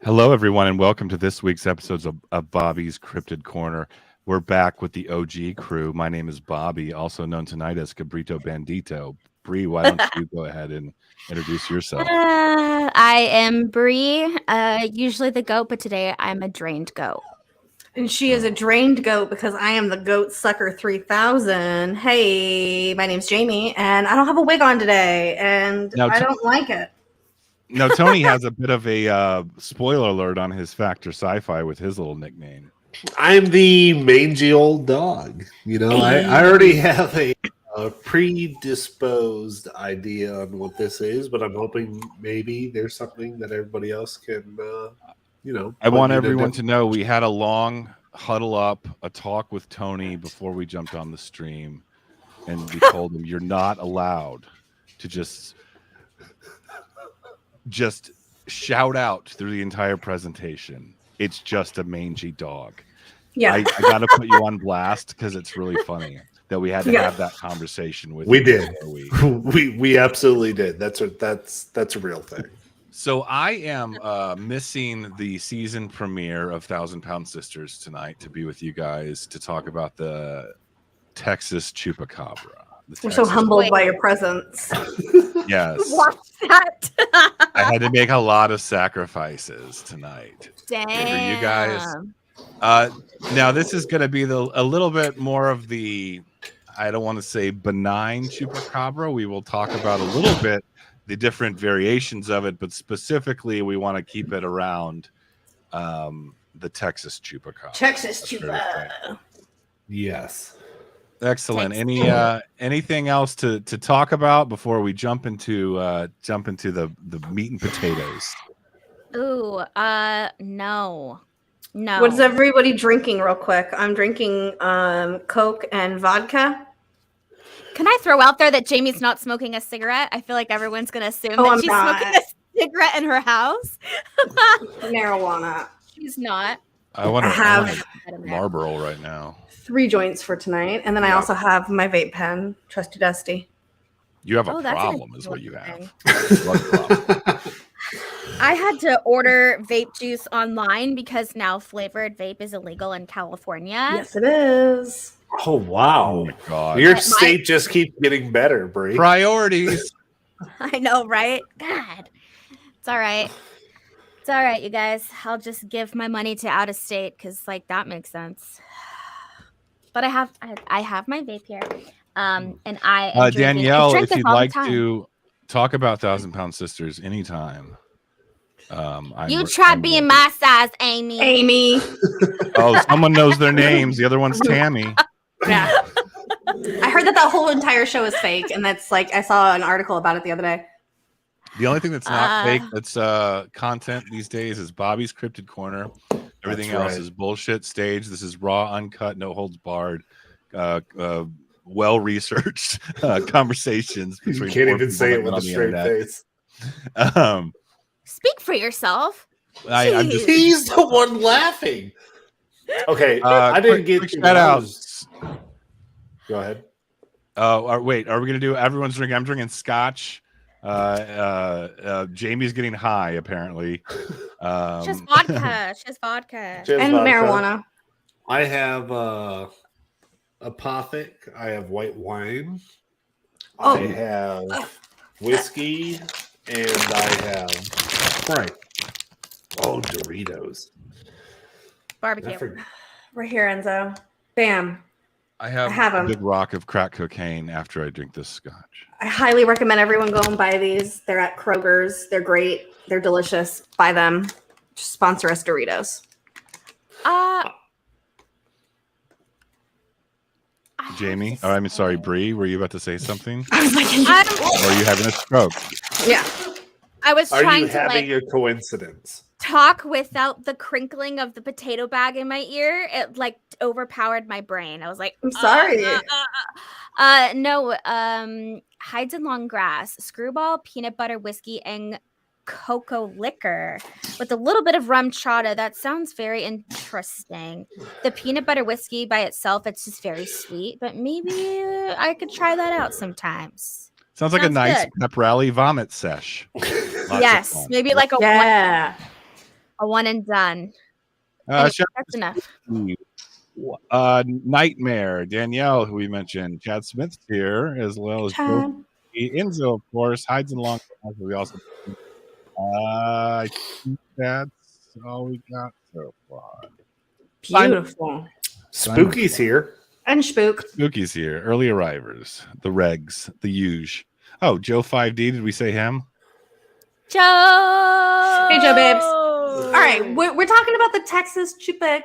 Hello, everyone, and welcome to this week's episodes of Bobby's Cryptid Corner. We're back with the OG crew. My name is Bobby, also known tonight as Cabrito Bandito. Bree, why don't you go ahead and introduce yourself? I am Bree, usually the goat, but today I'm a drained goat. And she is a drained goat because I am the Goat Sucker 3000. Hey, my name's Jamie, and I don't have a wig on today, and Now, I don't like it. No, Tony has a bit of a spoiler alert on his Factor Sci-Fi with his little nickname. I'm the mangy old dog. You know, I already have a predisposed idea on what this is, but I'm hoping maybe there's something that everybody else can, I want everyone to know we had a long huddle up, a talk with Tony before we jumped on the stream, and we told him you're not allowed to just shout out through the entire presentation. It's just a mangy dog. Yeah, I got to put you on blast because it's really funny that we had to have that conversation with. We did. We absolutely did. That's a real thing. So I am missing the season premiere of 1,000-Pound Sisters tonight to be with you guys to talk about the Texas Chupacabra. we're so humbled by your presence. Yes. What's that? I had to make a lot of sacrifices tonight. Damn. For you guys. Now this is going to be a little bit more of the, I don't want to say benign Chupacabra. We will talk about a little bit the different variations of it, but specifically we want to keep it around the Texas Chupacabra. Texas Chupacabra. Yes. Excellent. Anything else to talk about before we jump into the meat and potatoes? Ooh, no. What is everybody drinking real quick? I'm drinking Coke and vodka. Can I throw out there that Jamie's not smoking a cigarette? I feel like everyone's going to assume that she's smoking a cigarette in her house. Marijuana. She's not. I want to have Marlboro right now. 3 joints for tonight, and then I also have my vape pen, Trusty Dusty. You have a problem, is what you have. I had to order vape juice online because now flavored vape is illegal in California. Yes, it is. Oh wow! Oh my god! Your state just keeps getting better, Bree. Priorities. I know, right? God, it's all right. It's all right, you guys. I'll just give my money to out of state because, like, that makes sense. But I have my vape here, and I am Danielle, if you'd like to talk about 1,000-Pound Sisters anytime. You try being my size, Amy. Amy. Oh, someone knows their names. The other one's Tammy. Yeah. I heard that whole entire show is fake, and that's like I saw an article about it the other day. The only thing that's not fake that's content these days is Bobby's Cryptid Corner. Everything else is bullshit stage. This is raw, uncut, no holds barred, well-researched conversations. You can't even say it with a straight face. Speak for yourself. I'm just, he's the one laughing. Okay, I didn't get shout out. Go ahead. Wait, are we gonna do everyone's drinking? I'm drinking scotch. Jamie's getting high apparently. Just vodka. Just vodka. And marijuana. I have Apothic. I have white wine. I have whiskey, and I have Sprite. Oh, Doritos. Barbecue. Right here, Enzo. Bam. I have a big rock of crack cocaine after I drink this scotch. I highly recommend everyone go and buy these. They're at Kroger's. They're great. They're delicious. Buy them. Just sponsor us, Doritos. Jamie, I'm sorry, Bree, were you about to say something? I was like, or are you having a stroke? Yeah. I was trying to having your coincidence? Talk without the crinkling of the potato bag in my ear. It like overpowered my brain. I was like, I'm sorry. No, hides and long grass, screwball, peanut butter whiskey, and cocoa liquor with a little bit of rum chata. That sounds very interesting. The peanut butter whiskey by itself, it's just very sweet, but maybe I could try that out sometimes. Sounds like a nice pep rally vomit sesh. Yes, maybe like a A one and done. Shout out That's to enough. Steve. Nightmare, Danielle, who we mentioned, Chad Smith's here, as well as Chad. Enzo, of course, hides and long. We also, I think that's all we got so far. Beautiful. Spooky's here. And Spook. Spooky's here. Early arrivers, the regs, the huge. Oh, Joe 5D. Did we say him? Joe. Hey, Joe babes. All right, we're talking about the Texas Chupacabra.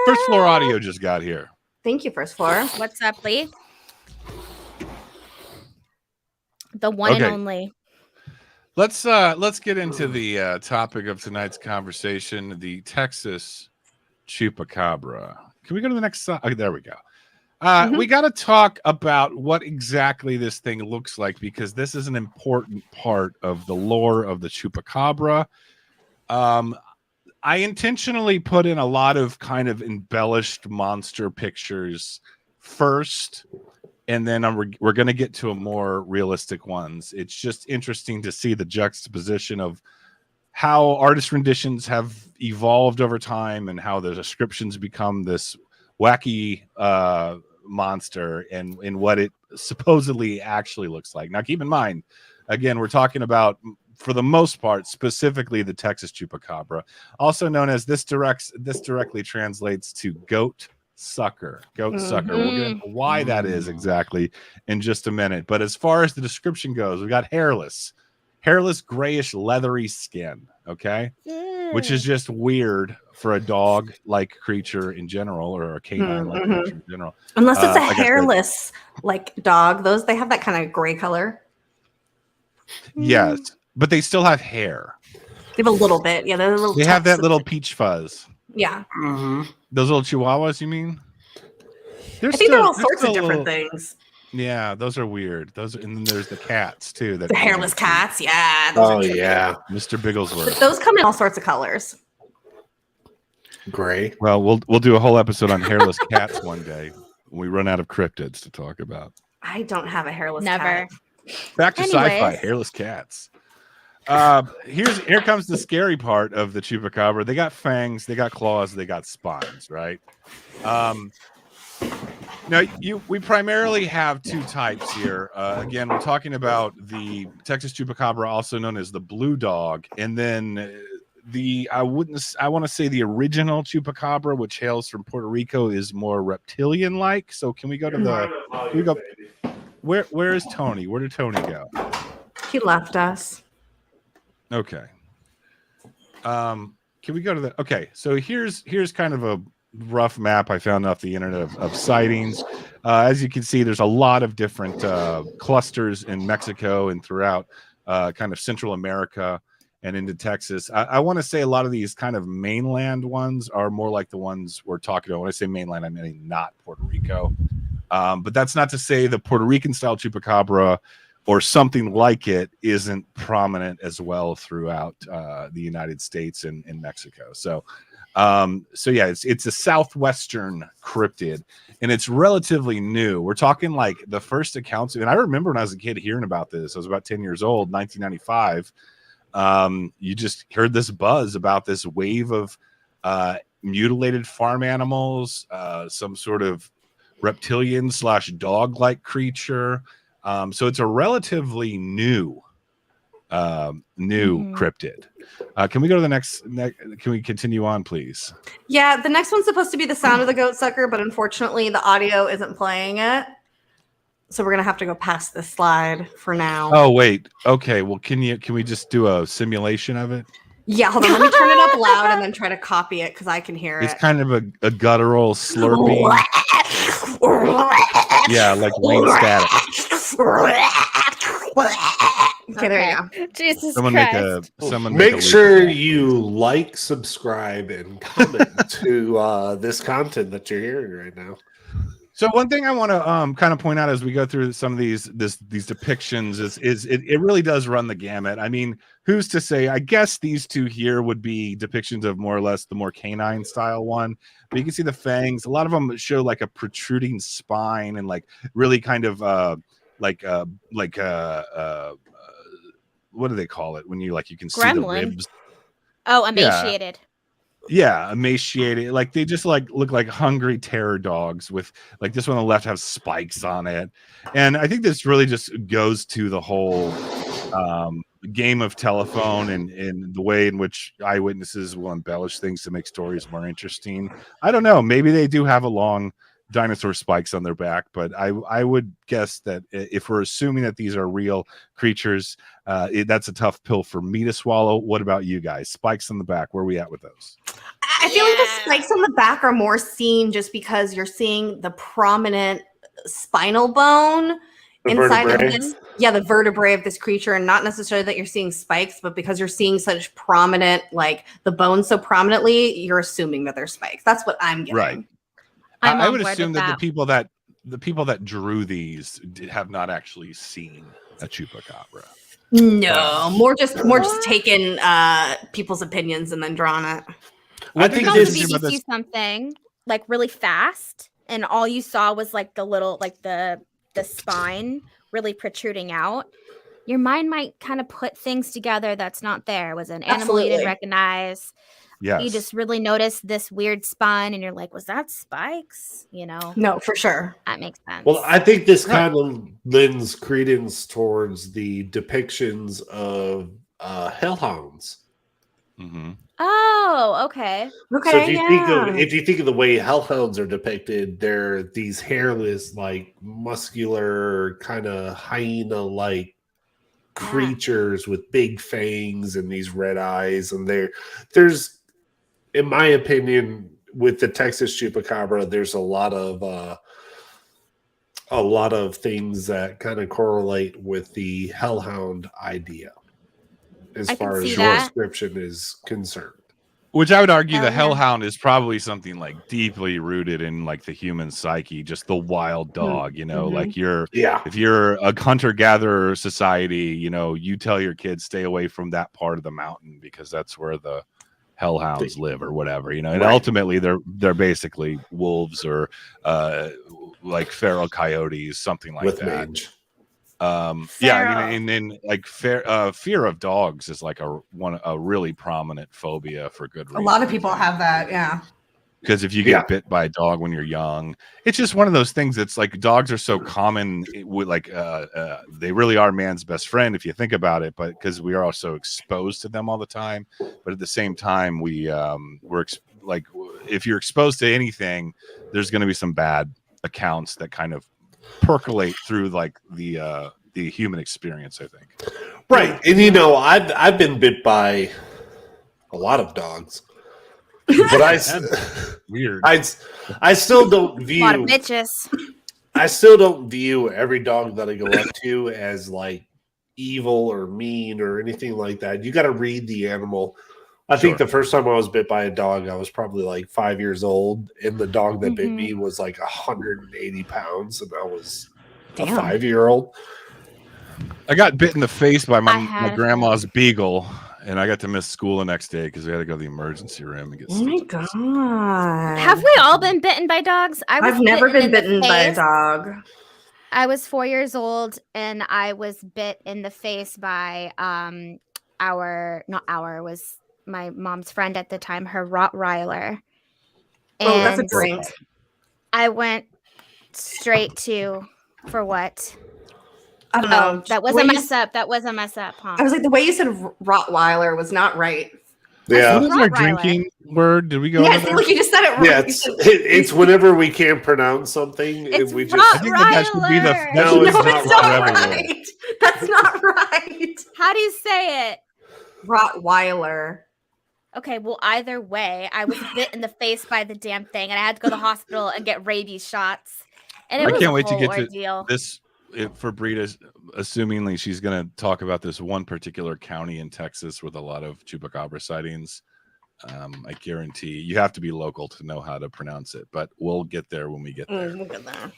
First Floor Audio just got here. Thank you, First Floor. What's up, Lee? The one and only. Let's get into the topic of tonight's conversation, the Texas Chupacabra. Can we go to the next slide? Oh, there we go. We got to talk about what exactly this thing looks like, because this is an important part of the lore of the Chupacabra. I intentionally put in a lot of kind of embellished monster pictures first, and then we're going to get to a more realistic ones. It's just interesting to see the juxtaposition of how artist renditions have evolved over time and how the descriptions become this wacky monster and what it supposedly actually looks like. Now, keep in mind, again, we're talking about, for the most part, specifically the Texas Chupacabra, also known as this directly translates to goat sucker. We'll get into why that is exactly in just a minute. But as far as the description goes, we got hairless, grayish, leathery skin. Okay. Which is just weird for a dog-like creature in general, or a canine-like creature in general. Unless it's a hairless dog. Those, they have that kind of gray color. Yes, but they still have hair. They have a little bit. Yeah, they have that little peach fuzz. Yeah. Those little chihuahuas, you mean? I think they're all sorts of different things. Yeah, those are weird. And then there's the cats too. The hairless cats, yeah. Mr. Bigglesworth. Those come in all sorts of colors. Gray. Well, we'll do a whole episode on hairless cats one day when we run out of cryptids to talk about. I don't have a hairless cat. Back to sci-fi, hairless cats. Here comes the scary part of the Chupacabra. They got fangs, they got claws, they got spines, right? Now, we primarily have two types here. Again, we're talking about the Texas Chupacabra, also known as the blue dog, and then I want to say the original Chupacabra, which hails from Puerto Rico, is more reptilian-like. So can we go to where is Tony? Where did Tony go? He left us. Okay. Can we go to the? Okay, so here's kind of a rough map I found off the internet of sightings. As you can see, there's a lot of different clusters in Mexico and throughout kind of Central America and into Texas. I want to say a lot of these kind of mainland ones are more like the ones we're talking about. When I say mainland, I mean not Puerto Rico. But that's not to say the Puerto Rican style Chupacabra or something like it isn't prominent as well throughout the United States and Mexico. So yeah, it's a southwestern cryptid, and it's relatively new. We're talking like the first accounts, and I remember when I was a kid hearing about this. I was about 10 years old, 1995. You just heard this buzz about this wave of mutilated farm animals, some sort of reptilian / dog-like creature. So it's a relatively new cryptid. Can we go to the next? Can we continue on, please? Yeah, the next one's supposed to be the sound of the goat sucker, but unfortunately the audio isn't playing it. So we're gonna have to go past this slide for now. Oh wait, okay. Well, can we just do a simulation of it? Yeah, hold on. Let me turn it up loud and then try to copy it because I can hear it. It's kind of a guttural slurping. Yeah, like rain static. Okay, there you go. Jesus Someone Christ. make sure you like, subscribe, and comment to this content that you're hearing right now. So one thing I want to kind of point out as we go through some of these depictions is it really does run the gamut. I mean, who's to say? I guess these two here would be depictions of more or less the more canine style one. But you can see the fangs. A lot of them show like a protruding spine and like really kind of what do they call it when you can see the ribs? Oh, emaciated. Yeah, emaciated. Like they just like look like hungry terror dogs with like this one on the left has spikes on it. And I think this really just goes to the whole game of telephone and the way in which eyewitnesses will embellish things to make stories more interesting. I don't know. Maybe they do have a long dinosaur spikes on their back, but I would guess that if we're assuming that these are real creatures, that's a tough pill for me to swallow. What about you guys? Spikes on the back, where are we at with those? I feel like the spikes on the back are more seen just because you're seeing the prominent spinal bone inside of this. Yeah, the vertebrae of this creature, and not necessarily that you're seeing spikes, but because you're seeing such prominent, like the bones so prominently, you're assuming that they're spikes. That's what I'm getting. Right. I would assume that the people that drew these have not actually seen a chupacabra. No, more just taking people's opinions and then drawing it. I think this you see something like really fast, and all you saw was like the little, like the spine really protruding out. Your mind might kind of put things together that's not there. Was an animal you didn't recognize. Yes. You just really noticed this weird spine, and you're like, was that spikes? You know? No, for sure. That makes sense. Well, I think this kind of lends credence towards the depictions of hellhounds. Mm-hmm. Oh, okay. Okay. So if you think of the way hellhounds are depicted, they're these hairless, like muscular, kind of hyena-like creatures with big fangs and these red eyes, and there's, in my opinion, with the Texas Chupacabra, there's a lot of things that kind of correlate with the hellhound idea as far as your description is concerned. Which I would argue the hellhound is probably something like deeply rooted in like the human psyche, just the wild dog, you know, like if you're a hunter-gatherer society, you know, you tell your kids stay away from that part of the mountain because that's where the hellhounds live or whatever, you know, and ultimately they're basically wolves or like feral coyotes, something like that. Mange. And then like fear of dogs is like a really prominent phobia for good reason. A lot of people have that, yeah. Because if you get bit by a dog when you're young, it's just one of those things that's like dogs are so common with like they really are man's best friend if you think about it, but because we are also exposed to them all the time. But at the same time, we're like if you're exposed to anything, there's going to be some bad accounts that kind of percolate through like the human experience, I think. Right. And you know, I've been bit by a lot of dogs. But weird. I still don't view a lot of bitches. I still don't view every dog that I go up to as like evil or mean or anything like that. You got to read the animal. I think the first time I was bit by a dog, I was probably like 5 years old, and the dog that bit me was like 180 pounds, and I was a 5-year-old. I got bit in the face by my grandma's beagle, and I got to miss school the next day because we had to go to the emergency room and get. Oh my god! Have we all been bitten by dogs? I've never been bitten by a dog. I was 4 years old, and I was bit in the face by was my mom's friend at the time, her Rottweiler. Oh, that's a drink. I went straight to, for what? I don't know. That was a mess up. That was a mess up, huh? I was like, the way you said Rottweiler was not right. Yeah. What is our drinking word? Did we go? Yeah, like you just said it Yeah, right. it's whenever we can't pronounce something, it's we just. I think that should be the. No, it's not right. That's not right. How do you say it? Rottweiler. Okay, well, either way, I was bit in the face by the damn thing, and I had to go to the hospital and get rabies shots. And I can't wait to get ordeal. to this. For Brita, assumingly she's going to talk about this one particular county in Texas with a lot of chupacabra sightings. I guarantee you have to be local to know how to pronounce it, but we'll get there when we get there. We'll get there.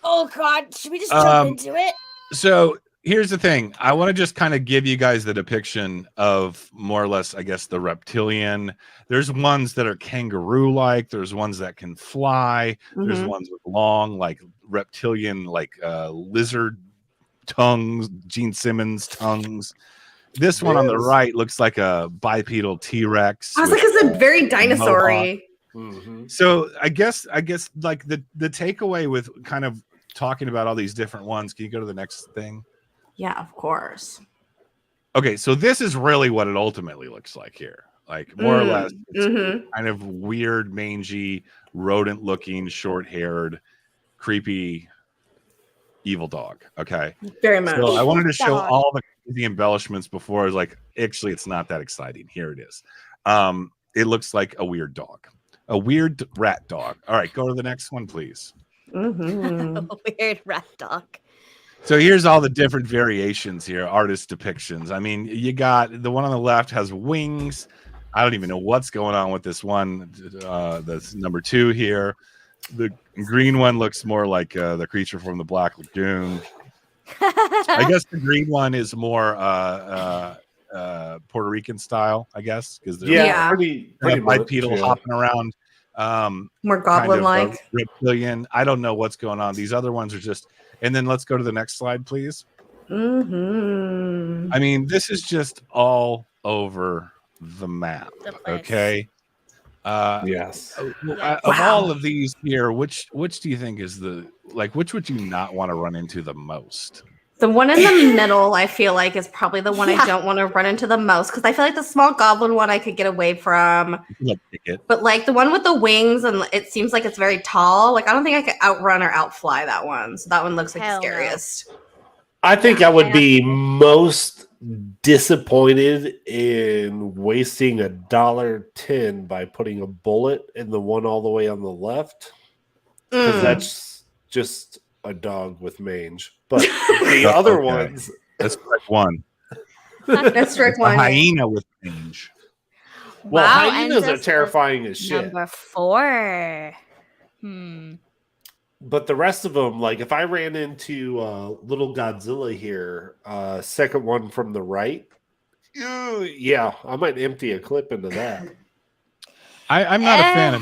Oh God, should we just jump into it? So here's the thing. I want to just kind of give you guys the depiction of more or less, I guess, the reptilian. There's ones that are kangaroo-like. There's ones that can fly. There's ones with long, like reptilian, like lizard tongues, Gene Simmons tongues. This one on the right looks like a bipedal T-Rex. I was like, it's a very dinosaur-y. So I guess like the takeaway with kind of talking about all these different ones. Can you go to the next thing? Yeah, of course. Okay, so this is really what it ultimately looks like here. Like more or less, it's kind of weird, mangy, rodent-looking, short-haired, creepy, evil dog. Okay, very much. So I wanted to show all the embellishments before. I was like, actually, it's not that exciting. Here it is. It looks like a weird dog, a weird rat dog. All right, go to the next one, please. Weird rat dog. So here's all the different variations here, artist depictions. I mean, you got the one on the left has wings. I don't even know what's going on with this one. That's number 2 here. The green one looks more like the creature from the Black Lagoon. I guess the green one is more Puerto Rican style, I guess, because they're pretty bipedal, hopping around. More goblin-like, kind of reptilian. I don't know what's going on. These other ones are just. And then let's go to the next slide, please. I mean, this is just all over the map. Okay. Yes. Of all of these here, which do you think is which would you not want to run into the most? The one in the middle, I feel like, is probably the one I don't want to run into the most, because I feel like the small goblin one I could get away from. But like the one with the wings, and it seems like it's very tall. Like I don't think I could outrun or outfly that one. So that one looks like the scariest. I think I would be most disappointed in wasting $1.10 by putting a bullet in the one all the way on the left, because that's just a dog with mange. But the other ones, that's strike one. That's strike one. A hyena with mange. Well, hyenas are terrifying as shit. Number 4. But the rest of them, like if I ran into little Godzilla here, second one from the right, yeah, I might empty a clip into that. I'm not a fan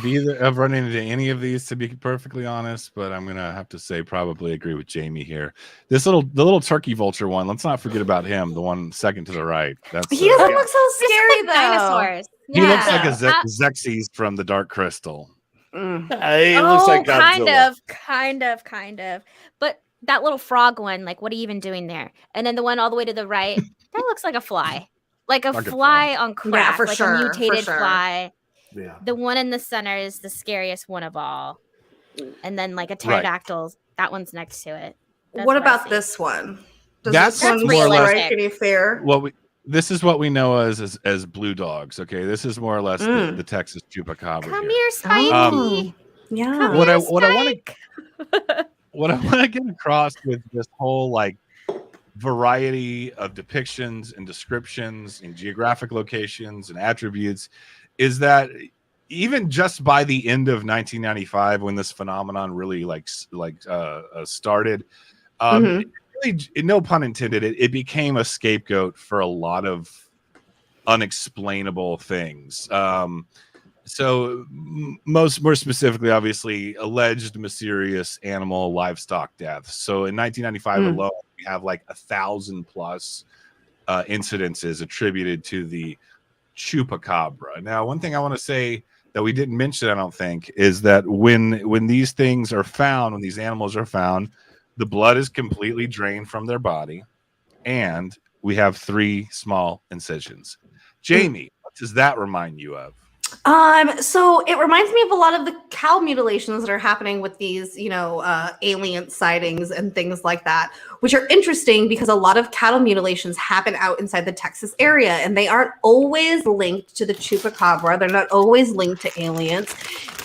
of running into any of these, to be perfectly honest, but I'm gonna have to say probably agree with Jamie here. The little turkey vulture one. Let's not forget about him. The one second to the right. He doesn't look so scary though. Dinosaurs. He looks like a Xerxes from the Dark Crystal. He looks like Godzilla. kind of. But that little frog one, like, what are you even doing there? And then the one all the way to the right, that looks like a fly, like a fly on crack, for like sure, a mutated fly. Yeah. The one in the center is the scariest one of all, and then like a pterodactyl. That one's next to it. What about this one? Does that's this one more strike any fear? Well, this is what we know as blue dogs. Okay, this is more or less the Texas Chupacabra. Come here, Spikey. Yeah. What I want to get across with this whole like variety of depictions and descriptions and geographic locations and attributes is that even just by the end of 1995, when this phenomenon really started, really, no pun intended, it became a scapegoat for a lot of unexplainable things. So more specifically, obviously, alleged mysterious animal livestock deaths. So in 1995 alone, we have like 1,000+ incidences attributed to the Chupacabra. Now, one thing I want to say that we didn't mention, I don't think, is that when these things are found, when these animals are found, the blood is completely drained from their body, and we have 3 small incisions. Jamie, what does that remind you of? So it reminds me of a lot of the cow mutilations that are happening with these, alien sightings and things like that, which are interesting because a lot of cattle mutilations happen out inside the Texas area, and they aren't always linked to the Chupacabra. They're not always linked to aliens.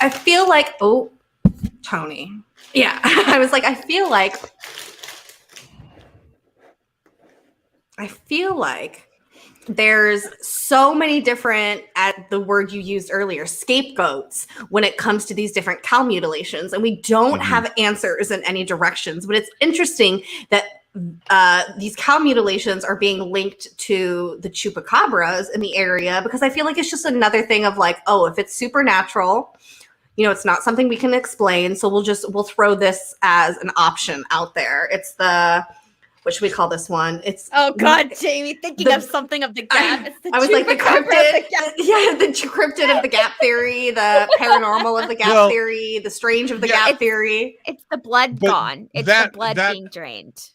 I feel like, Tony. Yeah, I was like, I feel like there's so many different, at the word you used earlier, scapegoats when it comes to these different cow mutilations. And we don't have answers in any directions. But it's interesting that these cow mutilations are being linked to the Chupacabras in the area, because I feel like it's just another thing of like, if it's supernatural, it's not something we can explain. So we'll throw this as an option out there. It's the which we call this one. It's Oh God, Jamie, thinking of something of the Gap. It's the I was like the Chupacabra of cryptid, the Gap. yeah, the cryptid of the Gap theory, the paranormal of the Gap theory, the strange of the Gap theory. It's the blood gone. It's the blood being drained.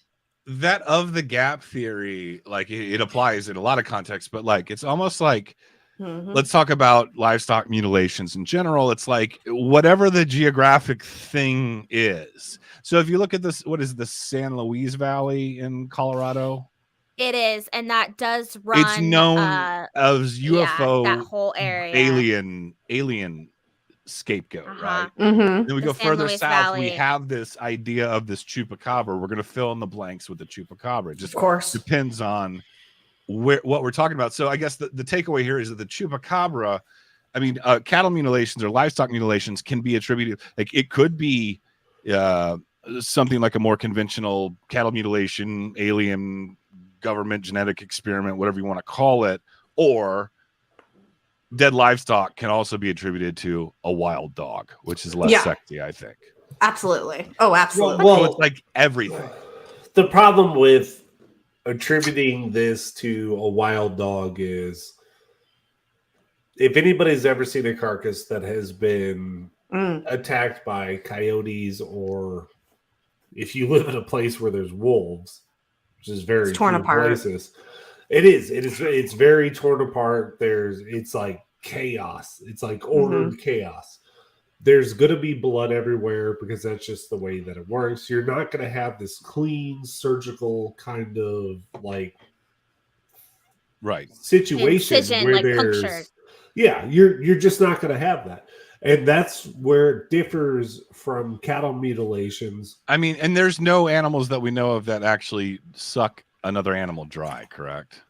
That of the Gap theory, like it applies in a lot of contexts, but like it's almost like let's talk about livestock mutilations in general. It's like whatever the geographic thing is. So if you look at this, what is the San Luis Valley in Colorado? It is, and that does run. It's known as UFO, that whole area, alien scapegoat, right? Mm-hmm. Then we go San further Luis south. Valley. We have this idea of this Chupacabra. We're going to fill in the blanks with the Chupacabra. It just of course depends on what we're talking about. So I guess the takeaway here is that the Chupacabra, I mean, cattle mutilations or livestock mutilations can be attributed. Like it could be something like a more conventional cattle mutilation, alien government genetic experiment, whatever you want to call it, or dead livestock can also be attributed to a wild dog, which is less sexy, I think. Absolutely. Oh, absolutely. Well, it's like everything. The problem with attributing this to a wild dog is if anybody's ever seen a carcass that has been attacked by coyotes, or if you live in a place where there's wolves, which is very torn apart. Places, it's very torn apart. It's like chaos. It's like ordered chaos. There's going to be blood everywhere because that's just the way that it works. You're not going to have this clean surgical kind of like situation incision, where like there's punctured. Yeah, you're just not going to have that. And that's where it differs from cattle mutilations. I mean, and there's no animals that we know of that actually suck another animal dry, correct?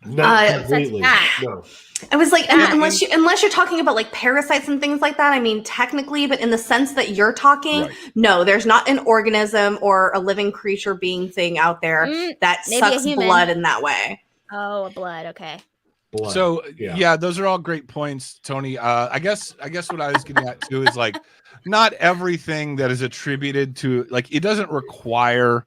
Not completely. No. I was like, unless you're talking about like parasites and things like that. I mean, technically, but in the sense that you're talking, no, there's not an organism or a living creature being thing out there that sucks blood in that way. Oh, blood. Okay. Blood. So yeah, those are all great points, Tony. I guess what I was getting at too is like not everything that is attributed to, like, it doesn't require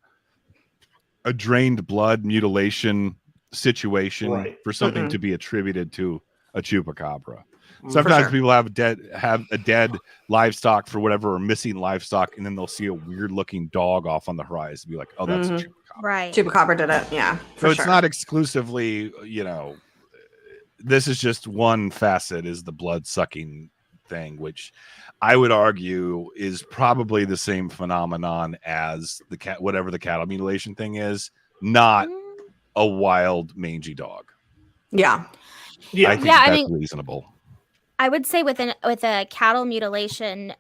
a drained blood mutilation situation for something to be attributed to a Chupacabra. Sometimes people have a dead livestock for whatever, or missing livestock, and then they'll see a weird looking dog off on the horizon and be like, oh, that's a Chupacabra. Right. Chupacabra did it. Yeah. So it's not exclusively, this is just one facet, is the blood sucking thing, which I would argue is probably the same phenomenon as whatever the cattle mutilation thing is, not a wild mangy dog. Yeah. I think that's reasonable. I would say with a cattle mutilation,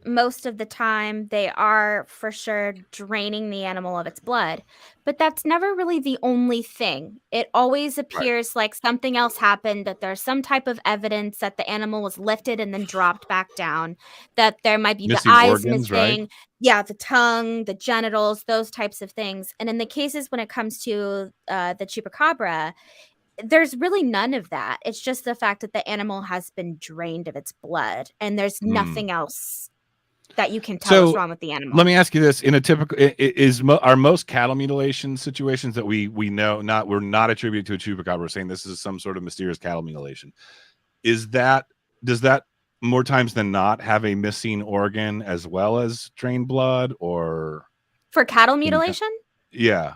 most of the time they are for sure draining the animal of its blood, but that's never really the only thing. It always appears like something else happened, that there's some type of evidence that the animal was lifted and then dropped back down, that there might be missing the eyes organs, missing, the tongue, the genitals, those types of things. And in the cases when it comes to the Chupacabra, there's really none of that. It's just the fact that the animal has been drained of its blood, and there's nothing else that you can tell is wrong with the animal. Let me ask you this: in a typical, are most cattle mutilation situations that we know we're not attributed to a Chupacabra, we're saying this is some sort of mysterious cattle mutilation, does that more times than not have a missing organ as well as drained blood, or for cattle mutilation? Yeah,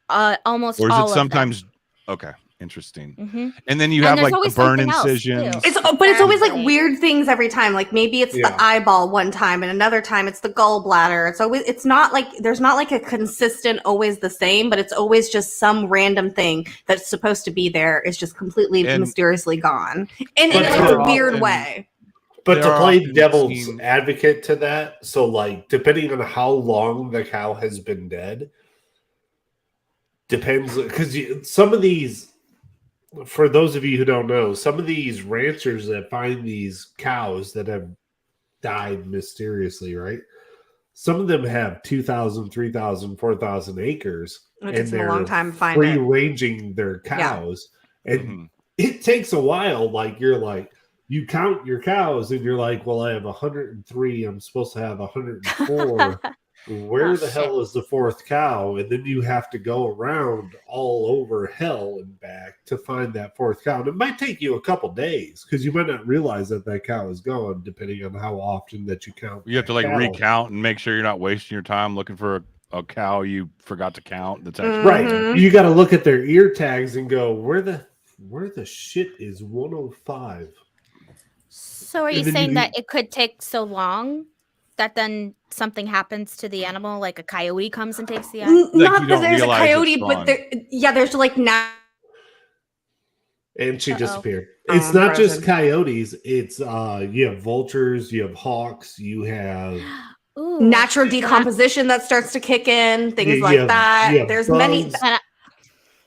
almost. Or is all it sometimes? Of them. Okay. Interesting. And then you have like the burn incisions. But it's always like weird things every time. Like maybe it's the eyeball one time, and another time it's the gallbladder. It's not like there's not like a consistent always the same, but it's always just some random thing that's supposed to be there is just completely mysteriously gone. And in like a weird way. But to play devil's advocate to that, so like depending on how long the cow has been dead, depends, because some of these, for those of you who don't know, some of these ranchers that find these cows that have died mysteriously, right? Some of them have 2,000, 3,000, 4,000 acres. It takes they're a long time to find free-ranging their cows. Yeah. And it takes a while. Like, you're like, you count your cows and you're like, well, I have 103. I'm supposed to have 104. where the hell is the fourth cow? And then you have to go around all over hell and back to find that fourth cow. And it might take you a couple days because you might not realize that cow is gone, depending on how often that you count. You have to recount and make sure you're not wasting your time looking for a cow you forgot to count. That's actually right. You got to look at their ear tags and go, where the shit is 105? So are you saying that it could take so long that then something happens to the animal, like a coyote comes and takes the eye? Not that there's a coyote, but there's like now. And she disappeared. It's not just coyotes. It's you have vultures, you have hawks, you have natural decomposition that starts to kick in, things like that. There's bugs. Many.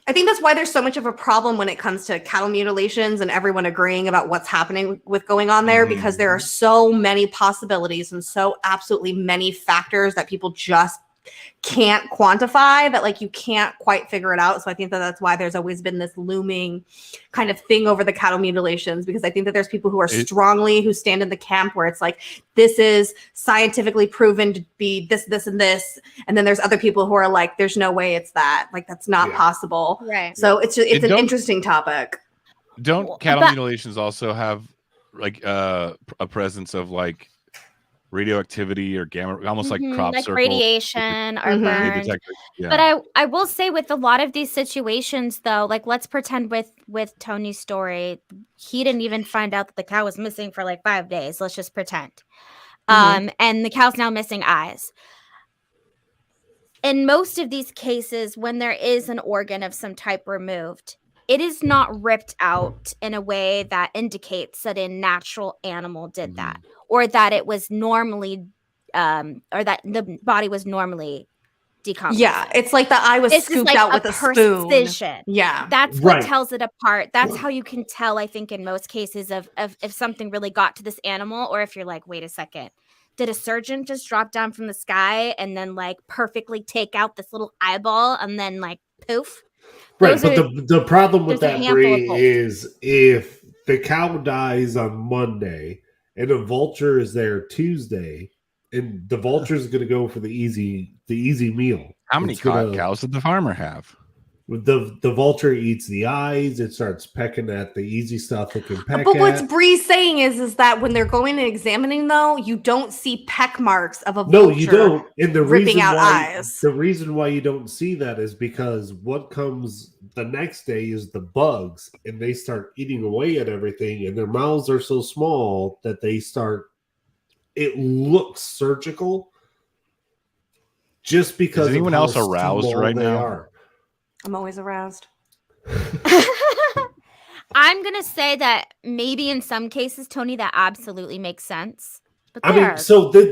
I think that's why there's so much of a problem when it comes to cattle mutilations and everyone agreeing about what's happening with going on there, because there are so many possibilities and so absolutely many factors that people just can't quantify, that like you can't quite figure it out. So I think that that's why there's always been this looming kind of thing over the cattle mutilations, because I think that there's people who are who stand in the camp where it's like, this is scientifically proven to be this, this, and this. And then there's other people who are like, there's no way it's that. Like, that's not possible. Right. So it's an interesting topic. Don't cattle mutilations also have like a presence of like radioactivity or gamma, almost like crop like circle radiation or burn. But I will say with a lot of these situations though, like let's pretend with Tony's story, he didn't even find out that the cow was missing for like 5 days. Let's just pretend. And the cow's now missing eyes. In most of these cases, when there is an organ of some type removed, it is not ripped out in a way that indicates that a natural animal did that, or that it was normally, or that the body was normally decomposed. Yeah, it's like the eye was scooped out with a spoon. Yeah, that's what tells it apart. That's how you can tell, I think, in most cases of if something really got to this animal, or if you're like, wait a second, did a surgeon just drop down from the sky and then like perfectly take out this little eyeball and then like poof? Right, but the problem with that, Bree, is if the cow dies on Monday and a vulture is there Tuesday, and the vulture is going to go for the easy meal. How many cows did the farmer have? The vulture eats the eyes. It starts pecking at the easy stuff it can peck But what's Bree's saying is that when they're going and examining, though, you don't see peck marks of a vulture. No, you don't. And the ripping out eyes. The reason why you don't see that is because what comes the next day is the bugs, and they start eating away at everything, and their mouths are so small that they start. It looks surgical. Just because is anyone else aroused right now? I'm always aroused. I'm going to say that maybe in some cases, Tony, that absolutely makes sense. But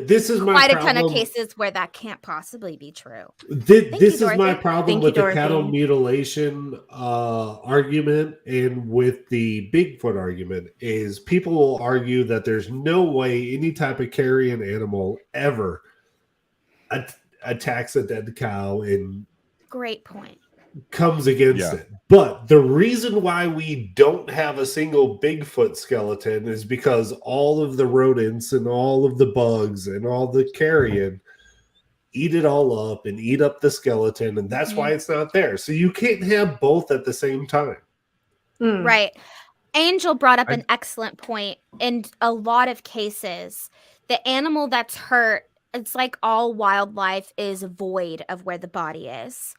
this is my quite problem. a ton of cases where that can't possibly be true. This is my problem with the cattle mutilation argument and with the Bigfoot argument is people will argue that there's no way any type of carrion animal ever attacks a dead cow and great point. Comes against it. But the reason why we don't have a single Bigfoot skeleton is because all of the rodents and all of the bugs and all the carrion eat it all up and eat up the skeleton, and that's why it's not there. So you can't have both at the same time. Right. Angel brought up an excellent point. In a lot of cases, the animal that's hurt, it's like all wildlife is void of where the body is.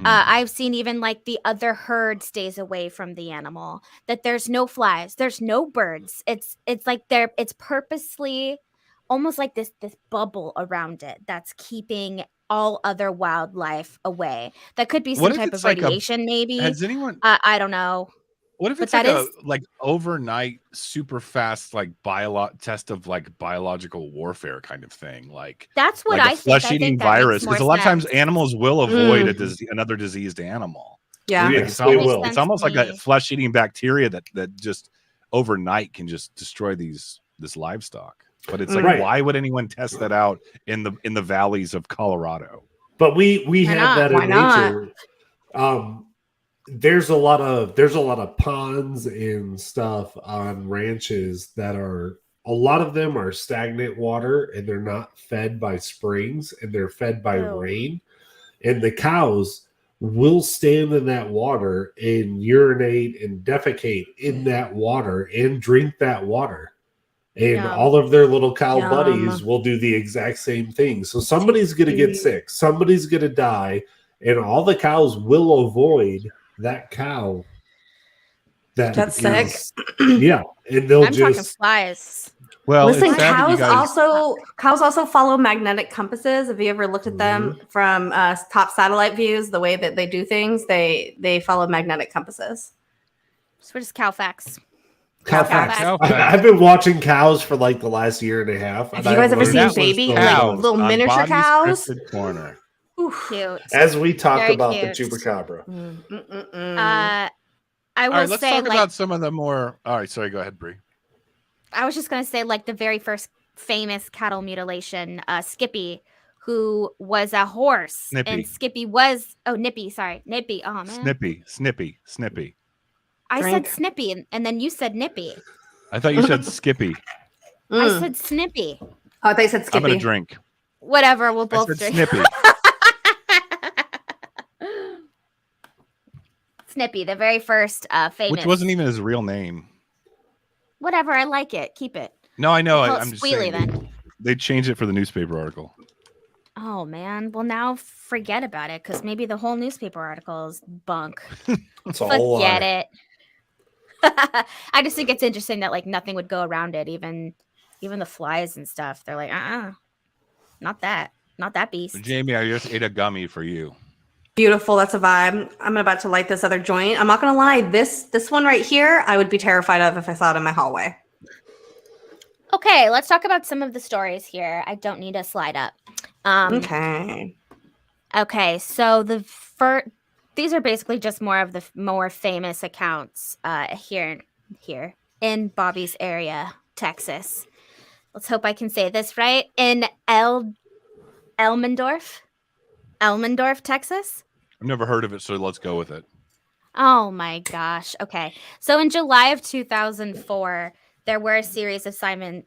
I've seen even like the other herd stays away from the animal, that there's no flies, there's no birds. It's like it's purposely almost like this bubble around it that's keeping all other wildlife away. That could be some type of radiation, maybe. Has anyone? I don't know. What if it's like overnight, super fast, like test of like biological warfare kind of thing? Like that's what I think. Flesh-eating virus, because a lot of times animals will avoid another diseased animal. Yeah, yes, they will. It's almost like a flesh-eating bacteria that just overnight can just destroy this livestock. But it's like, why would anyone test that out in the valleys of Colorado? But we have that in nature. There's a lot of ponds and stuff on ranches that are a lot of them are stagnant water and they're not fed by springs and they're fed by rain. And the cows will stand in that water and urinate and defecate in that water and drink that water. And all of their little cow buddies will do the exact same thing. So somebody's going to get sick. Somebody's going to die. And all the cows will avoid that cow. That's sick. Yeah. And they'll talking flies. Well, listen, cows also follow magnetic compasses. Have you ever looked at them from top satellite views? The way that they do things, they follow magnetic compasses. So we're just cow facts. Cow facts. I've been watching cows for like the last year and a half. Have you guys ever seen baby, like little miniature cows? Corner. Cute. As we talk about the chupacabra. I will let's say, talk about some of the more. All right, sorry, go ahead, Bree. I was just gonna say, like the very first famous cattle mutilation, Skippy, who was a horse, Snippy. and Skippy was Nippy. Sorry, Nippy. Oh man, Snippy. I said Snippy, and then you said Nippy. I thought you said Skippy. I said Snippy. Oh, I thought you said Skippy. I'm gonna drink. Whatever, we'll both drink. Snippy. Snippy, the very first famous. Which wasn't even his real name. Whatever, I like it. Keep it. No, I know. I'm just saying. Then. They changed it for the newspaper article. Oh man. Well, now forget about it, because maybe the whole newspaper article is bunk. Forget it. I just think it's interesting that like nothing would go around it, even the flies and stuff. They're like, not that beast. Jamie, I just ate a gummy for you. Beautiful. That's a vibe. I'm about to light this other joint. I'm not gonna lie. This one right here, I would be terrified of if I saw it in my hallway. Okay, let's talk about some of the stories here. I don't need a slide up. Okay. So these are basically just more of the more famous accounts here in Bobby's area, Texas. Let's hope I can say this right. In Elmendorf, Texas. I've never heard of it, so let's go with it. Oh my gosh. Okay. So in July of 2004, there were a series of sightings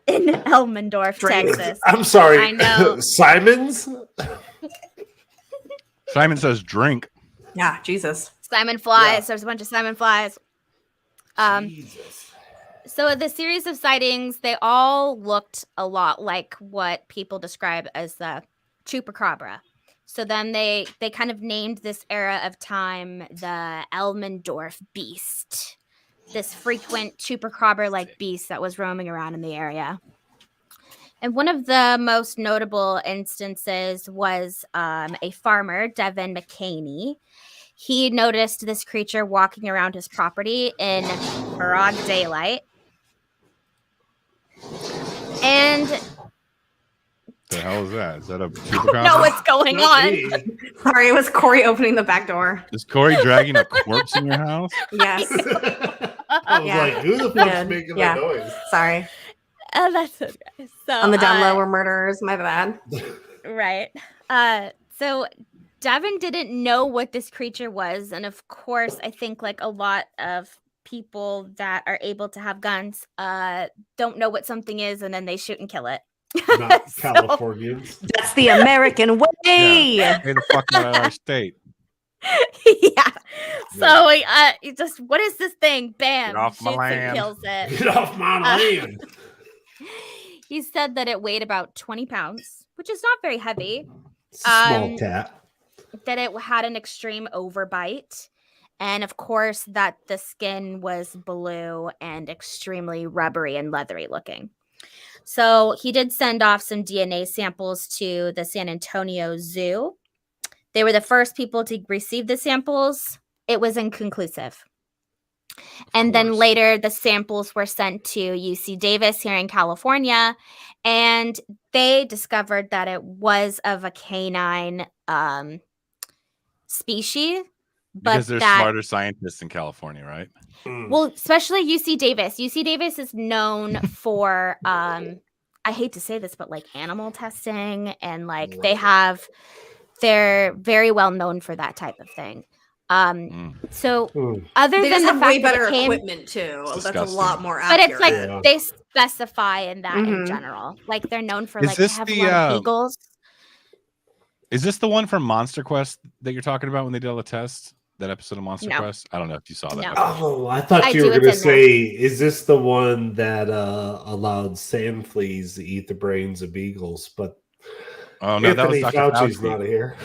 in Elmendorf, Texas. I'm sorry. I know. Simons? Simon says drink. Yeah, Jesus. Simon flies. Yeah. There's a bunch of Simon flies. Jesus. So the series of sightings, they all looked a lot like what people describe as the Chupacabra. So then they kind of named this era of time the Elmendorf beast, this frequent Chupacabra-like beast that was roaming around in the area. And one of the most notable instances was a farmer, Devin McCaney. He noticed this creature walking around his property in broad daylight. And The hell is that? Is that a chupacabra? know what's going on. Sorry, it was Corey opening the back door. Is Corey dragging a corpse in your house? Yes. I was like, who the fuck's making that noise? Sorry. Oh, that's okay. So On the down low were murderers. My bad. Right. So Devin didn't know what this creature was, and of course, I think like a lot of people that are able to have guns don't know what something is, and then they shoot and kill it. Not Californians. That's the American way. Yeah. Hey, the fuck out of our state. Yeah. So he just, what is this thing? Bam. Get off my shoots land. and kills it. Get off my land. He said that it weighed about 20 pounds, which is not very heavy. It's a small cat. That it had an extreme overbite. And of course, that the skin was blue and extremely rubbery and leathery looking. So he did send off some DNA samples to the San Antonio Zoo. They were the first people to receive the samples. It was inconclusive. And then later, the samples were sent to UC Davis here in California, and they discovered that it was of a canine species. But Because they're smarter scientists in California, right? Well, especially UC Davis. UC Davis is known for, I hate to say this, but like animal testing, and like they're very well known for that type of thing. So other They than just the have fact way that better it came, equipment too. That's a disgusting. lot more but accurate. it's like Yeah. they specify in that in general. Like they're known for Is like they this have the, a lot of beagles. Is this the one from Monster Quest that you're talking about when they did all the tests? That episode of Monster No. Quest? I don't know if you saw that. No. Okay. Oh, I thought I you do, were it's going to in there. say, is this the one that allowed sand fleas to eat the brains of beagles? But Oh no, that was Anthony Dr. Fauci's Fauci. not here.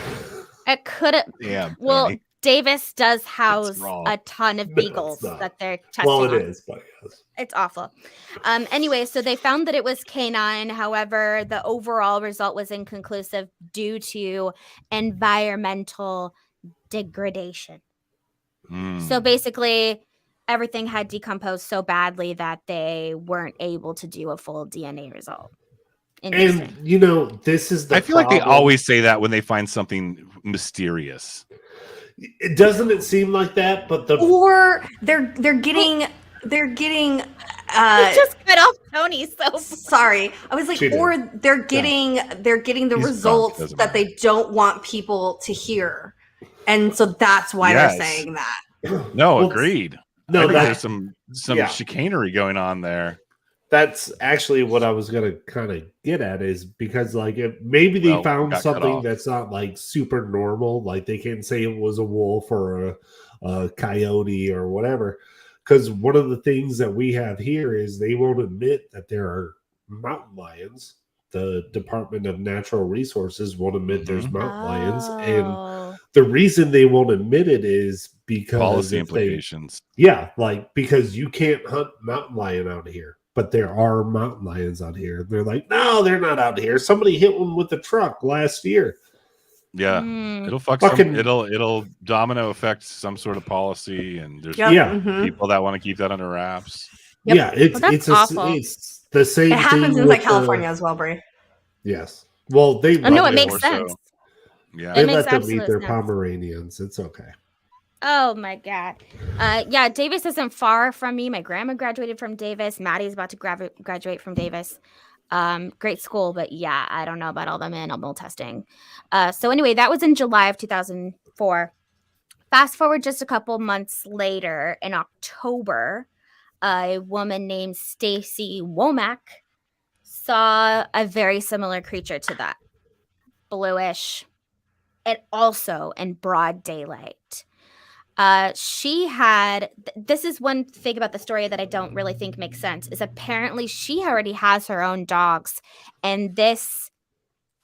It could have. Yeah. Well, Tony. Davis does house raw. a ton of No, it's beagles not. that they're testing Well, it on. is, but yes. It's awful. Anyway, so they found that it was canine. However, the overall result was inconclusive due to environmental degradation. So basically, everything had decomposed so badly that they weren't able to do a full DNA result. And you know, this is the I feel like they always say that when they find something mysterious. It doesn't it seem like that, but or they're getting You just cut off Tony. So sorry. I was like, She did. or they're getting the He's results drunk, doesn't that they don't want people to hear, and so that's why Yes. they're saying that. No, Well, agreed. no, I think that- there's some yeah. chicanery going on there. That's actually what I was gonna kind of get at, is because like if maybe they found got cut something off. that's not like super normal, like they can't say it was a wolf or a coyote or whatever. Because one of the things that we have here is they won't admit that there are mountain lions. The Department of Natural Resources won't admit there's mountain lions, and the reason they won't admit it is because Policy if they, implications. because you can't hunt mountain lion out here, but there are mountain lions out here. They're like, no, they're not out here. Somebody hit one with a truck last year. Yeah, it'll it'll domino affect some sort of policy, and there's people that want to keep that under wraps. Yep. Yeah, it's awful. it's the same. It happens thing in like with California as well, Brie. Yes. Well, they no, it Probably makes more sense. so. Yeah, they It makes let them eat absolute their sense. Pomeranians. It's okay. Oh my God. Yeah, Davis isn't far from me. My grandma graduated from Davis. Maddie's about to graduate from Davis. Great school, but yeah, I don't know about all the animal testing. So anyway, that was in July of 2004. Fast forward just a couple months later, in October, a woman named Stacy Womack saw a very similar creature to that. Bluish. And also in broad daylight. She had, this is one thing about the story that I don't really think makes sense, is apparently she already has her own dogs, and this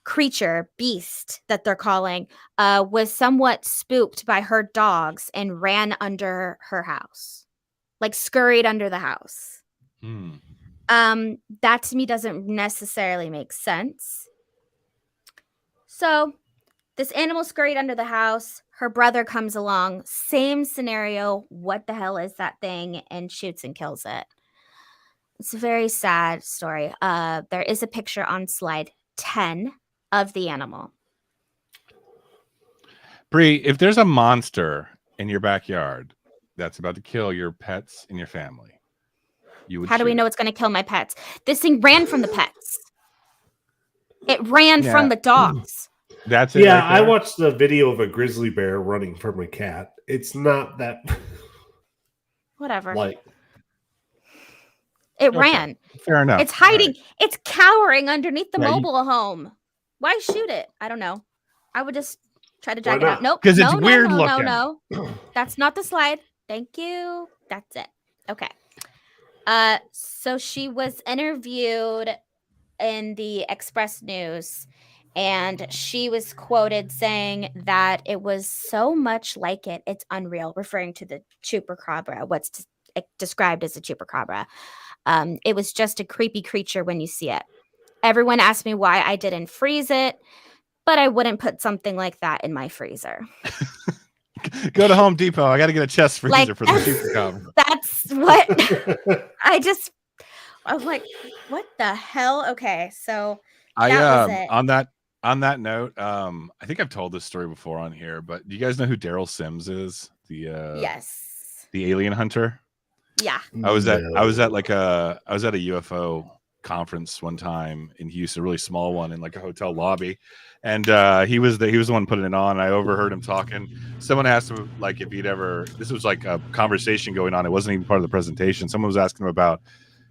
creature, beast that they're calling, was somewhat spooked by her dogs and ran under her house, like scurried under the house. That to me doesn't necessarily make sense. So this animal scurried under the house. Her brother comes along. Same scenario. What the hell is that thing? And shoots and kills it. It's a very sad story. There is a picture on slide 10 of the animal. Bree, if there's a monster in your backyard that's about to kill your pets and your family, you would How do we shoot know it's going to kill my pets? This thing ran from the pets. It ran from the dogs. That's it. Yeah, right I there? watched the video of a grizzly bear running from a cat. It's not that Whatever. like It ran. Fair enough. It's hiding. All It's cowering underneath the Yeah, mobile home. Why shoot it? I don't know. I would just try to drag it Why out. not? Nope. 'Cause it's no, weird no, looking. No. That's not the slide. Thank you. That's it. Okay. So she was interviewed in the Express News, and she was quoted saying that it was so much like it, it's unreal, referring to the Chupacabra, what's described as a Chupacabra. It was just a creepy creature when you see it. Everyone asked me why I didn't freeze it, but I wouldn't put something like that in my freezer. Go to Home Depot. I got to get a chest freezer Like, for the Chupacabra. That's what I was like, what the hell? Okay, so that was it. On that note, I think I've told this story before on here, but do you guys know who Daryl Sims is? Yes. The alien hunter. Yeah. I was at a UFO conference one time in Houston, a really small one in like a hotel lobby, and he was the one putting it on. I overheard him talking. Someone asked him like if he'd ever. This was like a conversation going on. It wasn't even part of the presentation. Someone was asking him about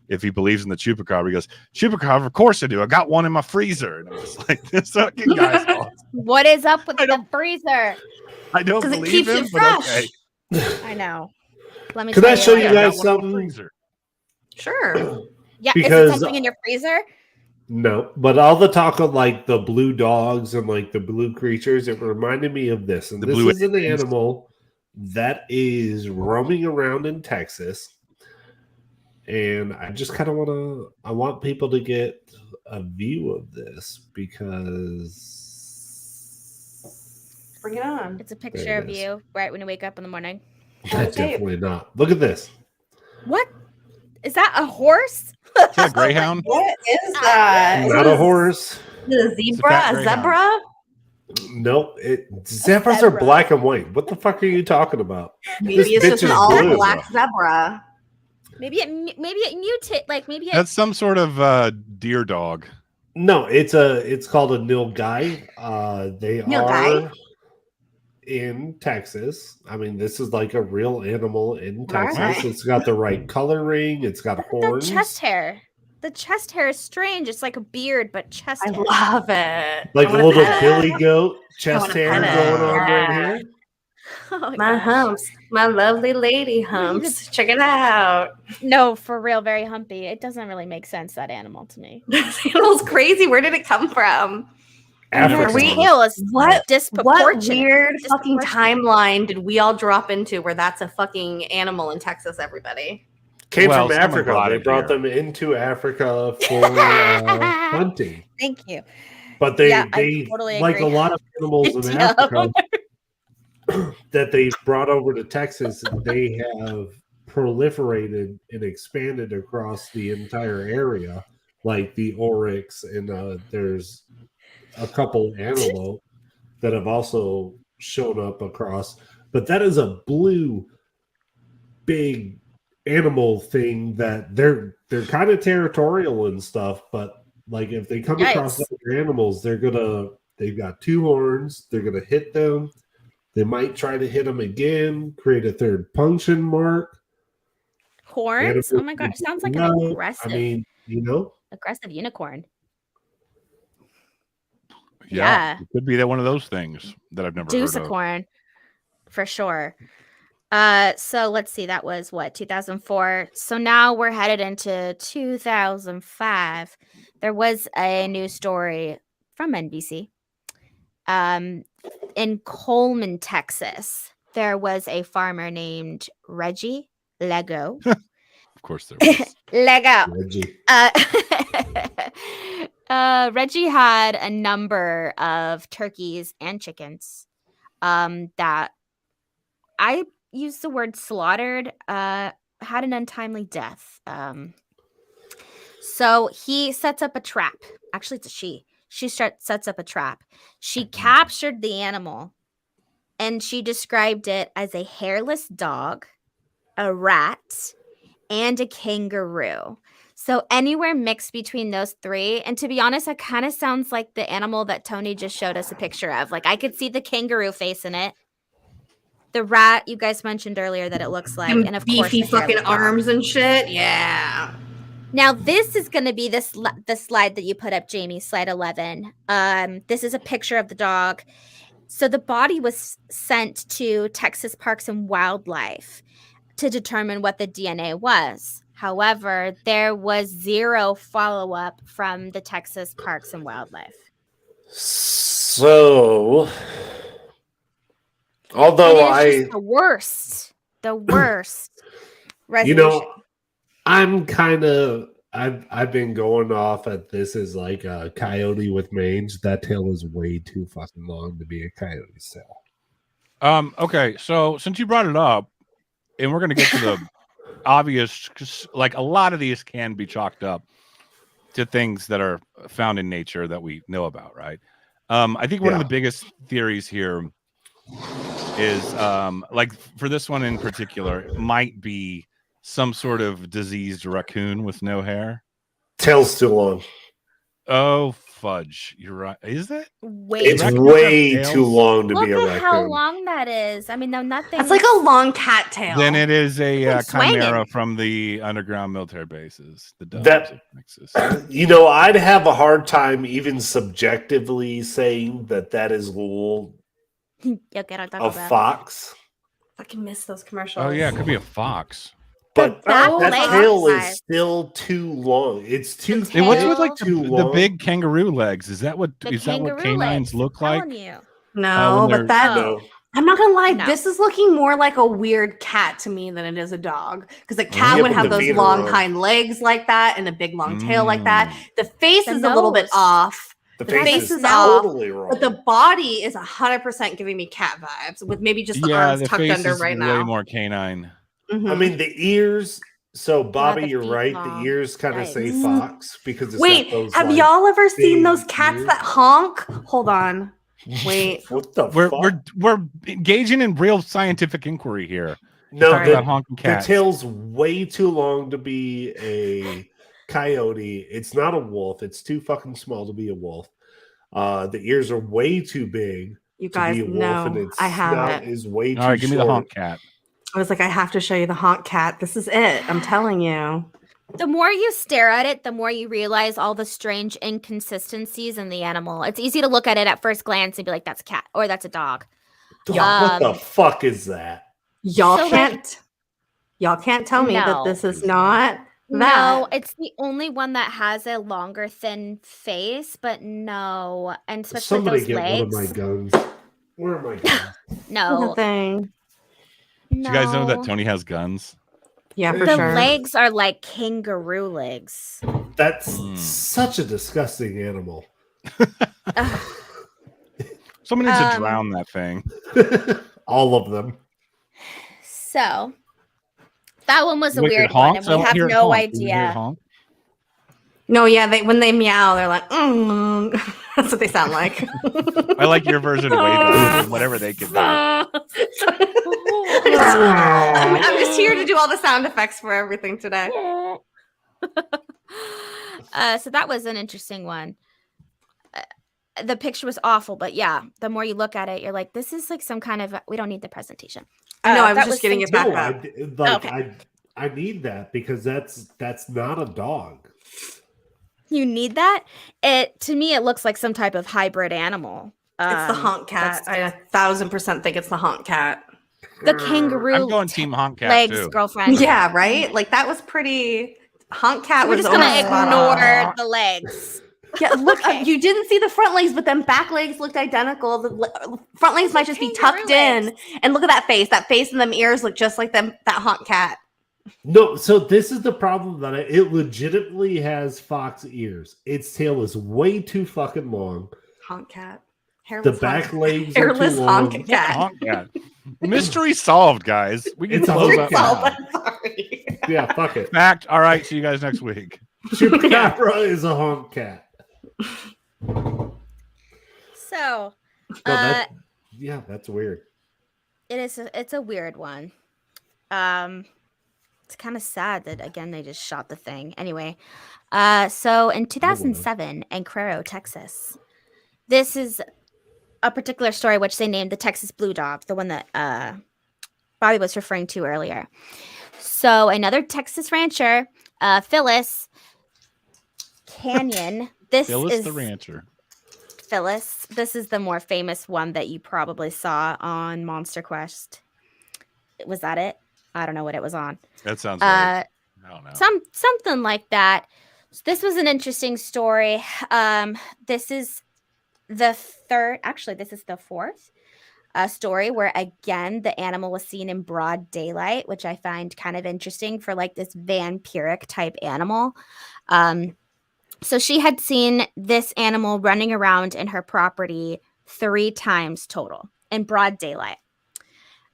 if he believes in the Chupacabra. He goes, Chupacabra, of course I do. I got one in my freezer. And I'm just like, this fucking guy's awesome. What is up with the freezer? I don't believe him, but okay. I know. Let me. Can I show you guys something? Sure. Yeah, because, is it something in your freezer? No, but all the talk of like the blue dogs and like the blue creatures, it reminded me of this. And this is an animal that is roaming around in Texas. And I just kind of want people to get a view of this because. Bring it on. It's a picture of you right when you wake up in the morning. That's definitely not. Look at this. What? Is that a horse? Is that a greyhound? What is that? Not a horse. A zebra? A zebra? Nope. Zebras are black and white. What the fuck are you talking about? Maybe it's just an all black zebra. Maybe it mutated. Like maybe that's some sort of deer dog. No, it's called a nilgai. They are in Texas. I mean, this is like a real animal in Texas. Right. It's got the right coloring. It's got horns. The chest hair. The chest hair is strange. It's like a beard, but chest hair. I love it. Like a little billy goat chest hair going on right here. Oh my humps. My lovely lady humps. Check it out. No, for real, very humpy. It doesn't really make sense, that animal, to me. This animal's crazy. Where did it come from? Africa. What weird fucking timeline did we all drop into where that's a fucking animal in Texas, everybody? Came from Africa. They brought them into Africa for hunting. Thank you. But they totally like agree. A lot of animals in Africa that they brought over to Texas, they have proliferated and expanded across the entire area, like the oryx, and there's a couple antelope that have also shown up across. But that is a blue, big animal thing that they're kind of territorial and stuff. But like if they come across other animals, they've got two horns. They're gonna hit them. They might try to hit them again, create a third punction mark. Horns? Oh my god, it sounds like an aggressive. I mean, aggressive unicorn. Yeah. It could be that one of those things that I've never heard of. Deucicorn, for sure. So let's see. That was what, 2004. So now we're headed into 2005. There was a news story from NBC. In Coleman, Texas, there was a farmer named Reggie Lego. Of course there was. Lego. Reggie. Reggie had a number of turkeys and chickens that I use the word slaughtered, had an untimely death. So he sets up a trap. Actually, it's a she. She sets up a trap. She captured the animal, and she described it as a hairless dog, a rat, and a kangaroo. So anywhere mixed between those three. And to be honest, that kind of sounds like the animal that Tony just showed us a picture of. Like I could see the kangaroo face in it. The rat you guys mentioned earlier that it looks like, and of course beefy fucking arms and shit. Yeah. Now this is going to be the slide that you put up, Jamie, slide 11. This is a picture of the dog. So the body was sent to Texas Parks and Wildlife to determine what the DNA was. However, there was zero follow-up from the Texas Parks and Wildlife. So, although the worst resolution. I'm kind of I've been going off at this as like a coyote with mange. That tail is way too fucking long to be a coyote's tail. Okay, so since you brought it up, and we're gonna get to the obvious, like a lot of these can be chalked up to things that are found in nature that we know about, right? I think one of the biggest theories here is like for this one in particular, it might be some sort of diseased raccoon with no hair. Tail's too long. Oh, fudge. You're right. Is it? It's Raccoons way have too tails? long to Look be a at raccoon. how long that is. I mean, no, nothing. That's like a long cat tail. Then it is a Like swinging. chimera from the underground military bases. The domes That- of Texas. I'd have a hard time even subjectively saying that is a fox. I can miss those commercials. Oh yeah, it could be a fox. But back that legs tail are is five. still too long. It's too The Hey, what's tail- with like too the long. big kangaroo legs? Is that what The is that what kangaroo canines legs, look I'm like? telling you. No, when but they're- that No. I'm not gonna lie. No. This is looking more like a weird cat to me than it is a dog. Because a cat Yeah, would but have the those feet are long long. hind legs like that and a big long tail like that. Mm. The face The is a little bit nose. off, The the face, face is is off, totally wrong. but the body is 100% giving me cat vibes with maybe just the arms the tucked face under is right way now. more canine. Mhm. I mean, the ears. So, Bobby, the you're feet right. long. The ears kind of say Yikes. fox because it's Wait, got those, have like, y'all ever seen big those cats ears. that honk? Hold on. Wait. What the We're fuck? we're engaging in real scientific inquiry here. No, Talking about honking the cats. tail's way too long to be a coyote. It's not a wolf. It's too fucking small to be a wolf. The ears are way too big You to guys be a wolf, know and its I have snout it. is way too All right, give me the short. honk cat. I was like, I have to show you the honk cat. This is it. I'm telling you. The more you stare at it, the more you realize all the strange inconsistencies in the animal. It's easy to look at it at first glance and be like, that's a cat or that's a dog. What the Um, fuck is that? Y'all So, like- can't tell me that No. this is not No, that. it's the only one that has a longer, thin face, but no. And especially Somebody those get legs. one of my guns. Where are my guns? No. Thing. Do you guys know that No. Tony has guns? Yeah, for The sure. legs are like kangaroo legs. That's Mm. such a disgusting animal. Ugh. Someone needs to Um, drown that thing. All of them. So that one was a Wait, it weird one, and honks? I we don't have hear it no honk. Do you hear it idea. honk? No, yeah, when they meow, they're like, that's what they sound like. I like your version way better than whatever they can do. I'm just here to do all the sound effects for everything today. So that was an interesting one. The picture was awful, but yeah, the more you look at it, you're like, this is like some kind of. We don't need the presentation. I know, I was that just getting it back No, up. I need that because that's not a dog. You need that. To me, it looks like some type of hybrid animal. It's the honk cat. I 1000% think it's the honk cat. The kangaroo. I'm going team honk cat legs, too. girlfriend. Yeah, right? Like that was pretty. Honk cat We're was just gonna almost spot on. ignore the legs. Yeah, look, you didn't see the front legs, but then back legs looked identical. The front legs might just be kangaroo tucked in. legs. And look at that face. That face and them ears look just like that honk cat. No, so this is the problem that it legitimately has fox ears. Its tail is way too fucking long. Honk cat. The Hairless back honk. legs are Hairless too long. honk cat. Honk cat. Mystery solved, guys. We can It's a close honk up cat. now. Sorry. Yeah, fuck it. Fact. All right. See you guys next week. Chupacabra is a honk cat. So, No, that's weird. it's a weird one. It's kind of sad that again they just shot the thing. Anyway, so in 2007 in Crero, Texas, this is a particular story which they named the Texas Blue Dog, the one that Bobby was referring to earlier. So another Texas rancher, Phyllis Canyon. Phyllis is the rancher. Phyllis. This is the more famous one that you probably saw on Monster Quest. Was that it? I don't know what it was on. That sounds right. I don't know. Something like that. So this was an interesting story. This is the third. Actually, this is the fourth story where again the animal was seen in broad daylight, which I find kind of interesting for like this vampiric type animal. So she had seen this animal running around in her property 3 times total in broad daylight.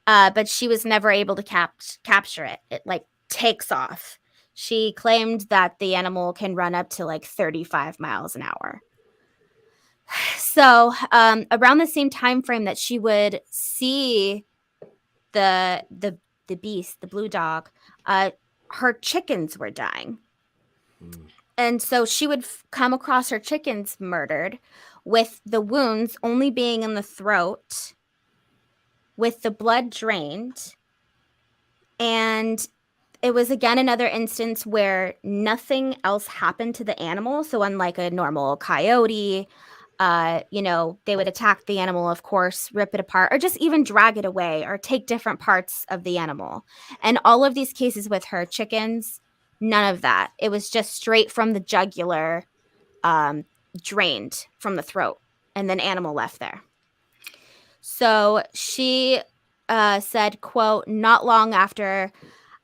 But she was never able to capture it. It like takes off. She claimed that the animal can run up to like 35 miles an hour. So around the same time frame that she would see the beast, the blue dog, her chickens were dying. And so she would come across her chickens murdered, with the wounds only being in the throat, with the blood drained. And it was again another instance where nothing else happened to the animal. So unlike a normal coyote, they would attack the animal, of course, rip it apart, or just even drag it away or take different parts of the animal. And all of these cases with her chickens, none of that. It was just straight from the jugular, drained from the throat, and then animal left there. So she said, quote, "Not long after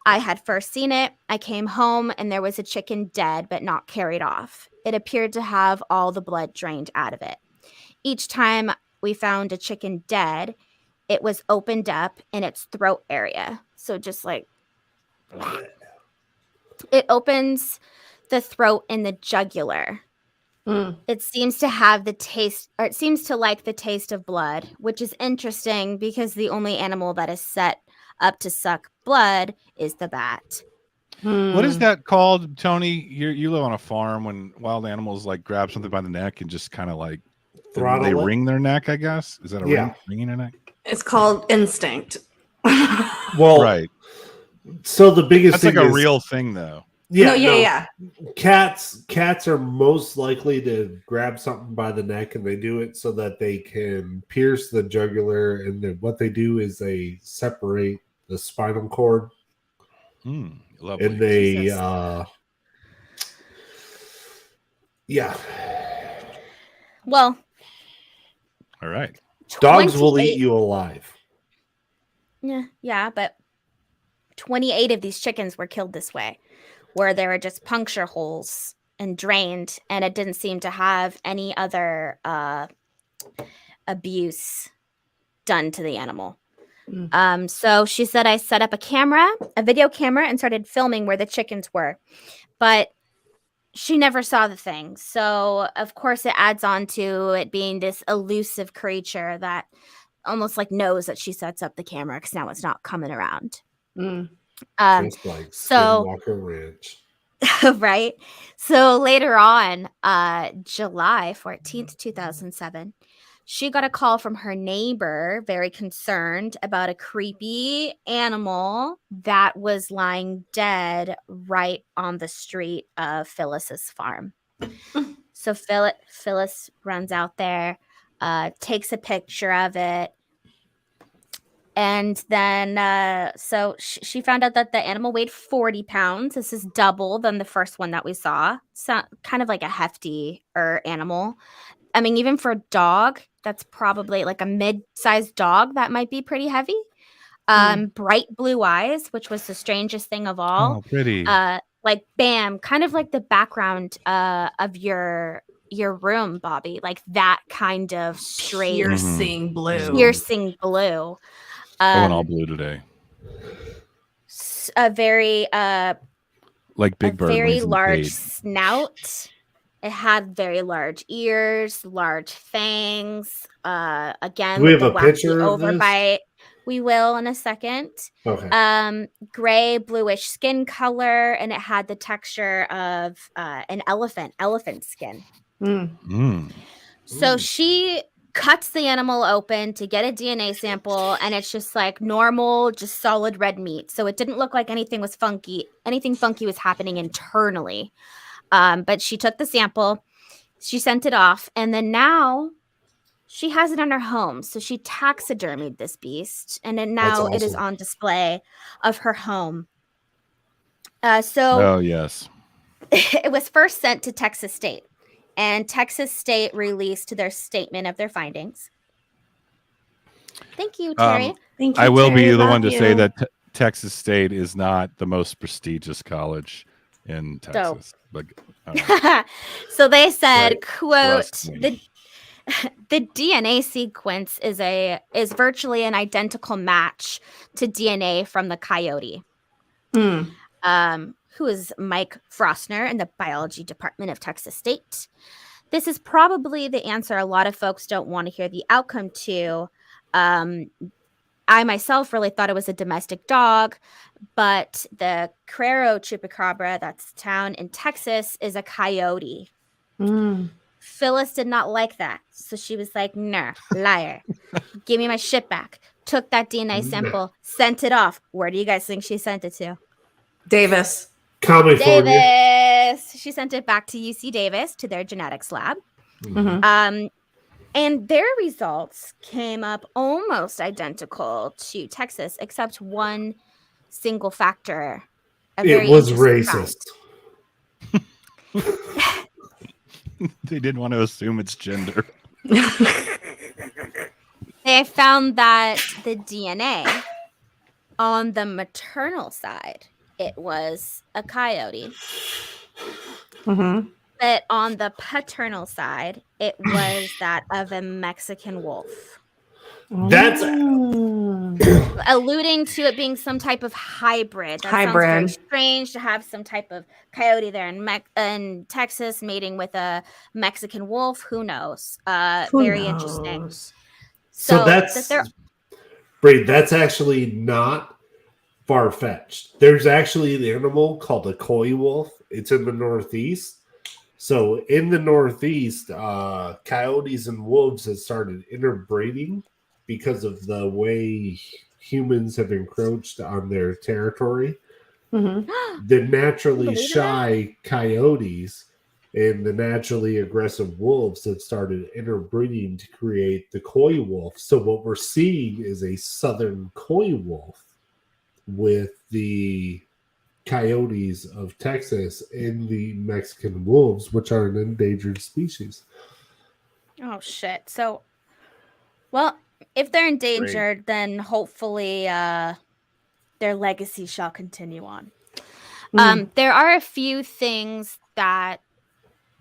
I had first seen it, I came home and there was a chicken dead but not carried off. It appeared to have all the blood drained out of it. Each time we found a chicken dead, it was opened up in its throat area." So just like it opens the throat in the jugular. It seems to have the taste, or it seems to like the taste of blood, which is interesting because the only animal that is set up to suck blood is the bat. What is that called, Tony? You live on a farm when wild animals like grab something by the neck and just kind of like they wring their neck, I guess. Is that a wringing their neck? It's called instinct. Well, right. So the biggest thing like a real thing, though. Yeah, yeah. Cats are most likely to grab something by the neck, and they do it so that they can pierce the jugular. And then what they do is they separate the spinal cord, lovely. And they, Well, all right. Dogs will eat you alive. Yeah, but 28 of these chickens were killed this way, where there were just puncture holes and drained, and it didn't seem to have any other abuse done to the animal. So she said, "I set up a video camera, and started filming where the chickens were, but she never saw the thing." So of course it adds on to it being this elusive creature that almost like knows that she sets up the camera because now it's not coming around. Just like Skinwalker Ranch. Right. So later on, July 14th, 2007, she got a call from her neighbor, very concerned about a creepy animal that was lying dead right on the street of Phyllis's farm. So Phyllis runs out there, takes a picture of it. And then, so she found out that the animal weighed 40 pounds. This is double than the first one that we saw. So kind of like a heftier animal. I mean, even for a dog, that's probably like a mid-sized dog. That might be pretty heavy. Bright blue eyes, which was the strangest thing of all. Oh, pretty. Like, bam, kind of like the background of your room, Bobby. Like that kind of straight. Piercing blue. Piercing blue. I went all blue today. A very like Big Bird, very large snout. It had very large ears, large fangs. Again, do we have the a picture of overbite. We will in a second. Okay. Gray, bluish skin color, and it had the texture of an elephant skin. So she cuts the animal open to get a DNA sample, and it's just like normal, just solid red meat. So it didn't look like anything was funky. Anything funky was happening internally. But she took the sample, she sent it off, and then now she has it in her home. So she taxidermied this beast, and then now it is on display of her home. Oh, yes. It was first sent to Texas State. And Texas State released their statement of their findings. Thank you, Terry. Thank you, I will Terry. be the one to say that Texas State is not the most prestigious college in Texas. But, so they said, quote, the DNA sequence is virtually an identical match to DNA from the coyote. Who is Mike Frostner in the biology department of Texas State. This is probably the answer a lot of folks don't want to hear the outcome to. I myself really thought it was a domestic dog, but the Carrero Chupacabra, that's a town in Texas, is a coyote. Phyllis did not like that. So she was like, nah, liar. Give me my shit back. Took that DNA sample, sent it off. Where do you guys think she sent it to? Davis. California. Davis. She sent it back to UC Davis, to their genetics lab. And their results came up almost identical to Texas, except one single factor. It was racist. They didn't want to assume its gender. They found that the DNA on the maternal side, it was a coyote. But on the paternal side, it was that of a Mexican wolf. That's alluding to it being some type of hybrid. That sounds very strange to have some type of coyote there in Texas mating with a Mexican wolf. Who knows? Very interesting. So that's Brady, that's actually not far-fetched. There's actually an animal called a coy wolf. It's in the Northeast. So in the Northeast, coyotes and wolves have started interbreeding because of the way humans have encroached on their territory. The naturally shy coyotes and the naturally aggressive wolves have started interbreeding to create the coy wolf. So what we're seeing is a southern coy wolf with the coyotes of Texas and the Mexican wolves, which are an endangered species. Oh shit. So well, if they're endangered, then hopefully their legacy shall continue on. There are a few things that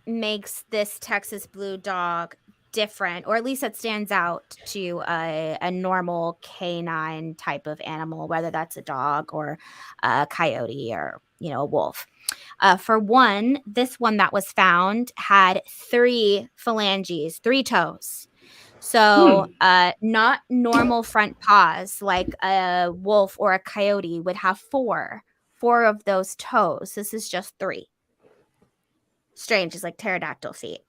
makes this Texas blue dog different, or at least it stands out to a normal canine type of animal, whether that's a dog or a coyote or a wolf. For one, this one that was found had 3 phalanges, 3 toes. So not normal front paws like a wolf or a coyote would have 4 of those toes. This is just 3. Strange, it's like pterodactyl feet.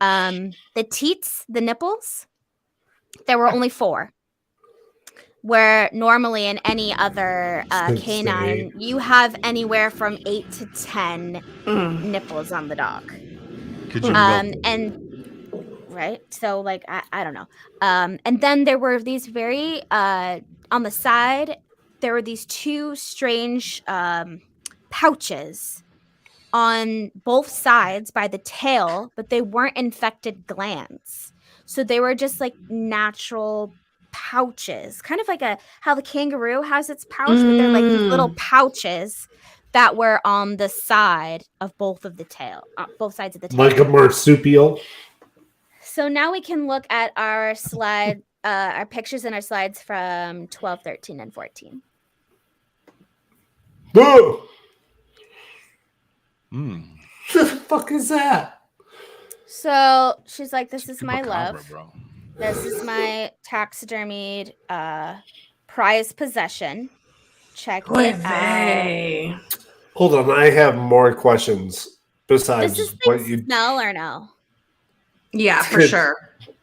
The teats, the nipples, there were only 4. Where normally in any other canine, you have anywhere from 8 to 10 nipples on the dog. Could you right? So like I don't know. And then there were these very on the side, there were these 2 strange pouches on both sides by the tail, but they weren't infected glands. So they were just like natural pouches, kind of like how the kangaroo has its pouch, but they're like these little pouches that were on the side of both of the tail, both sides of the tail. Like a marsupial. So now we can look at our slide, our pictures in our slides from 12, 13, and 14. Whoa! What the fuck is that? So she's like, this is my Chupacabra, love. bro. This is my taxidermied prized possession. Check it out. Hold on, I have more questions besides Does this what thing you smell or no? Yeah, for sure.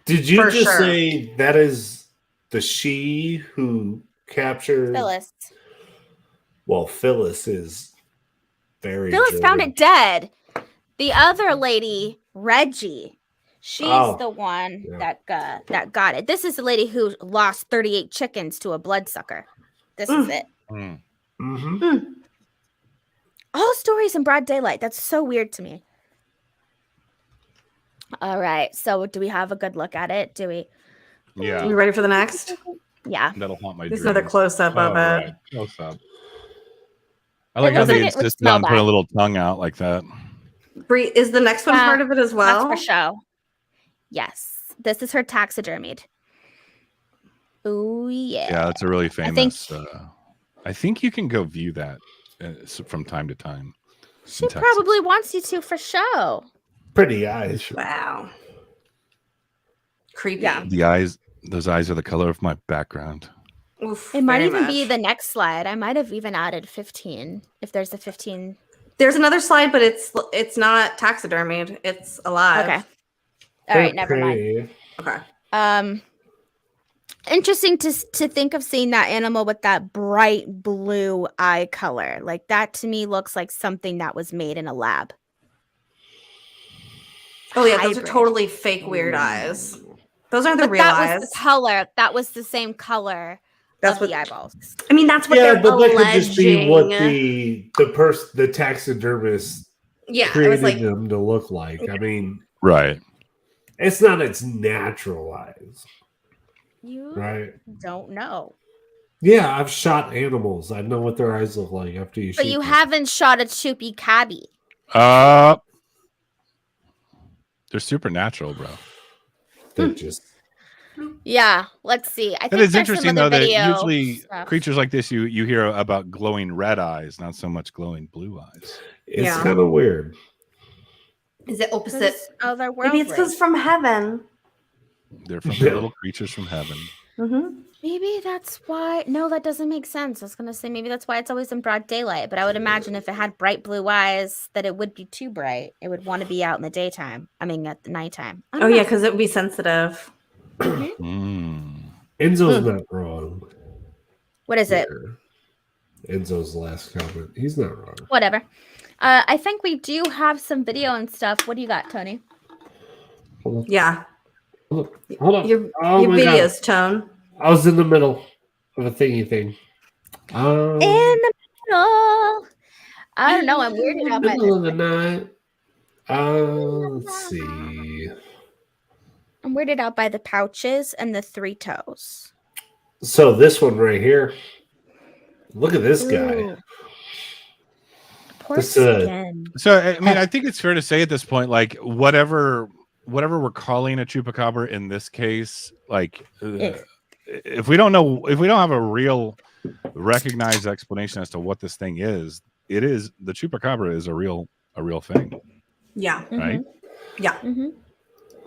Did you For just sure. say that is the she who captured Phyllis. Well, Phyllis is very Phyllis found it dead. The other lady, Reggie, she's the one that got it. This is the lady who lost 38 chickens to a bloodsucker. This is it. All stories in broad daylight. That's so weird to me. All right. So do we have a good look at it? Do we? Yeah. Are we ready for the next? Yeah. That'll haunt my This is dreams. another close-up of it. Right. Close up. I like how looks they like it would insisted smell on putting bad. a little tongue out like that. Bree, is the next one part of it as well? That's for show. Yes. This is her taxidermied. Oh, yeah. Yeah, that's a really famous. I think you can go view that from time to time. She probably wants you to for show. Pretty eyes. Wow. Creepy. Yeah. The eyes, those eyes are the color of my background. Oof, It might very even be much. the next slide. I might have even added 15 if there's a 15. There's another slide, but it's not taxidermied. It's alive. Okay. All right, never mind. Okay. Interesting to think of seeing that animal with that bright blue eye color. Like that to me looks like something that was made in a lab. Oh yeah, those are Hybrid. totally fake weird eyes. Those aren't the But real that eyes. was the color. That was the same color That's of what the eyeballs. I mean. That's what Yeah, they're but that alleging. could just be what the taxidermist Yeah, it was created like them to look like. I mean, Right. it's not its natural eyes, You right? don't know. Yeah, I've shot animals. I know what their eyes look like after you shoot But you them. haven't shot a Chupacabra. They're supernatural, bro. They're just Yeah, let's see. I It think is there's interesting some though other that video usually stuff. creatures like this you hear about glowing red eyes, not so much glowing blue eyes. it's Yeah. kind of weird. is it opposite? Other Maybe it's because from heaven. They're from Yeah. the little creatures from heaven. Mm-hmm. Maybe that's why. No, that doesn't make sense. I was gonna say maybe that's why it's always in broad daylight. But I would imagine if it had bright blue eyes, that it would be too bright. It would want to be out in the daytime. I mean, at the nighttime. I Oh don't yeah, know. because it would be sensitive. Mm. Enzo's not wrong. What is it? Here. Enzo's last comment. He's not wrong. Whatever. I think we do have some video and stuff. What do you got, Tony? Yeah, Hold on. your Oh your my God. videos, Tone. I was in the middle of a thingy thing. In the middle. I don't know. I'm weirded out by middle of the this. night. Let's see. I'm weirded out by the pouches and the 3 toes. So this one right here. Look at this guy. Ooh. Poor This, skin. So I mean, I think it's fair to say at this point, like whatever we're calling a chupacabra in this case, like if we don't have a real recognized explanation as to what this thing is, the chupacabra is a real thing, Yeah. right? Yeah. Mm-hmm.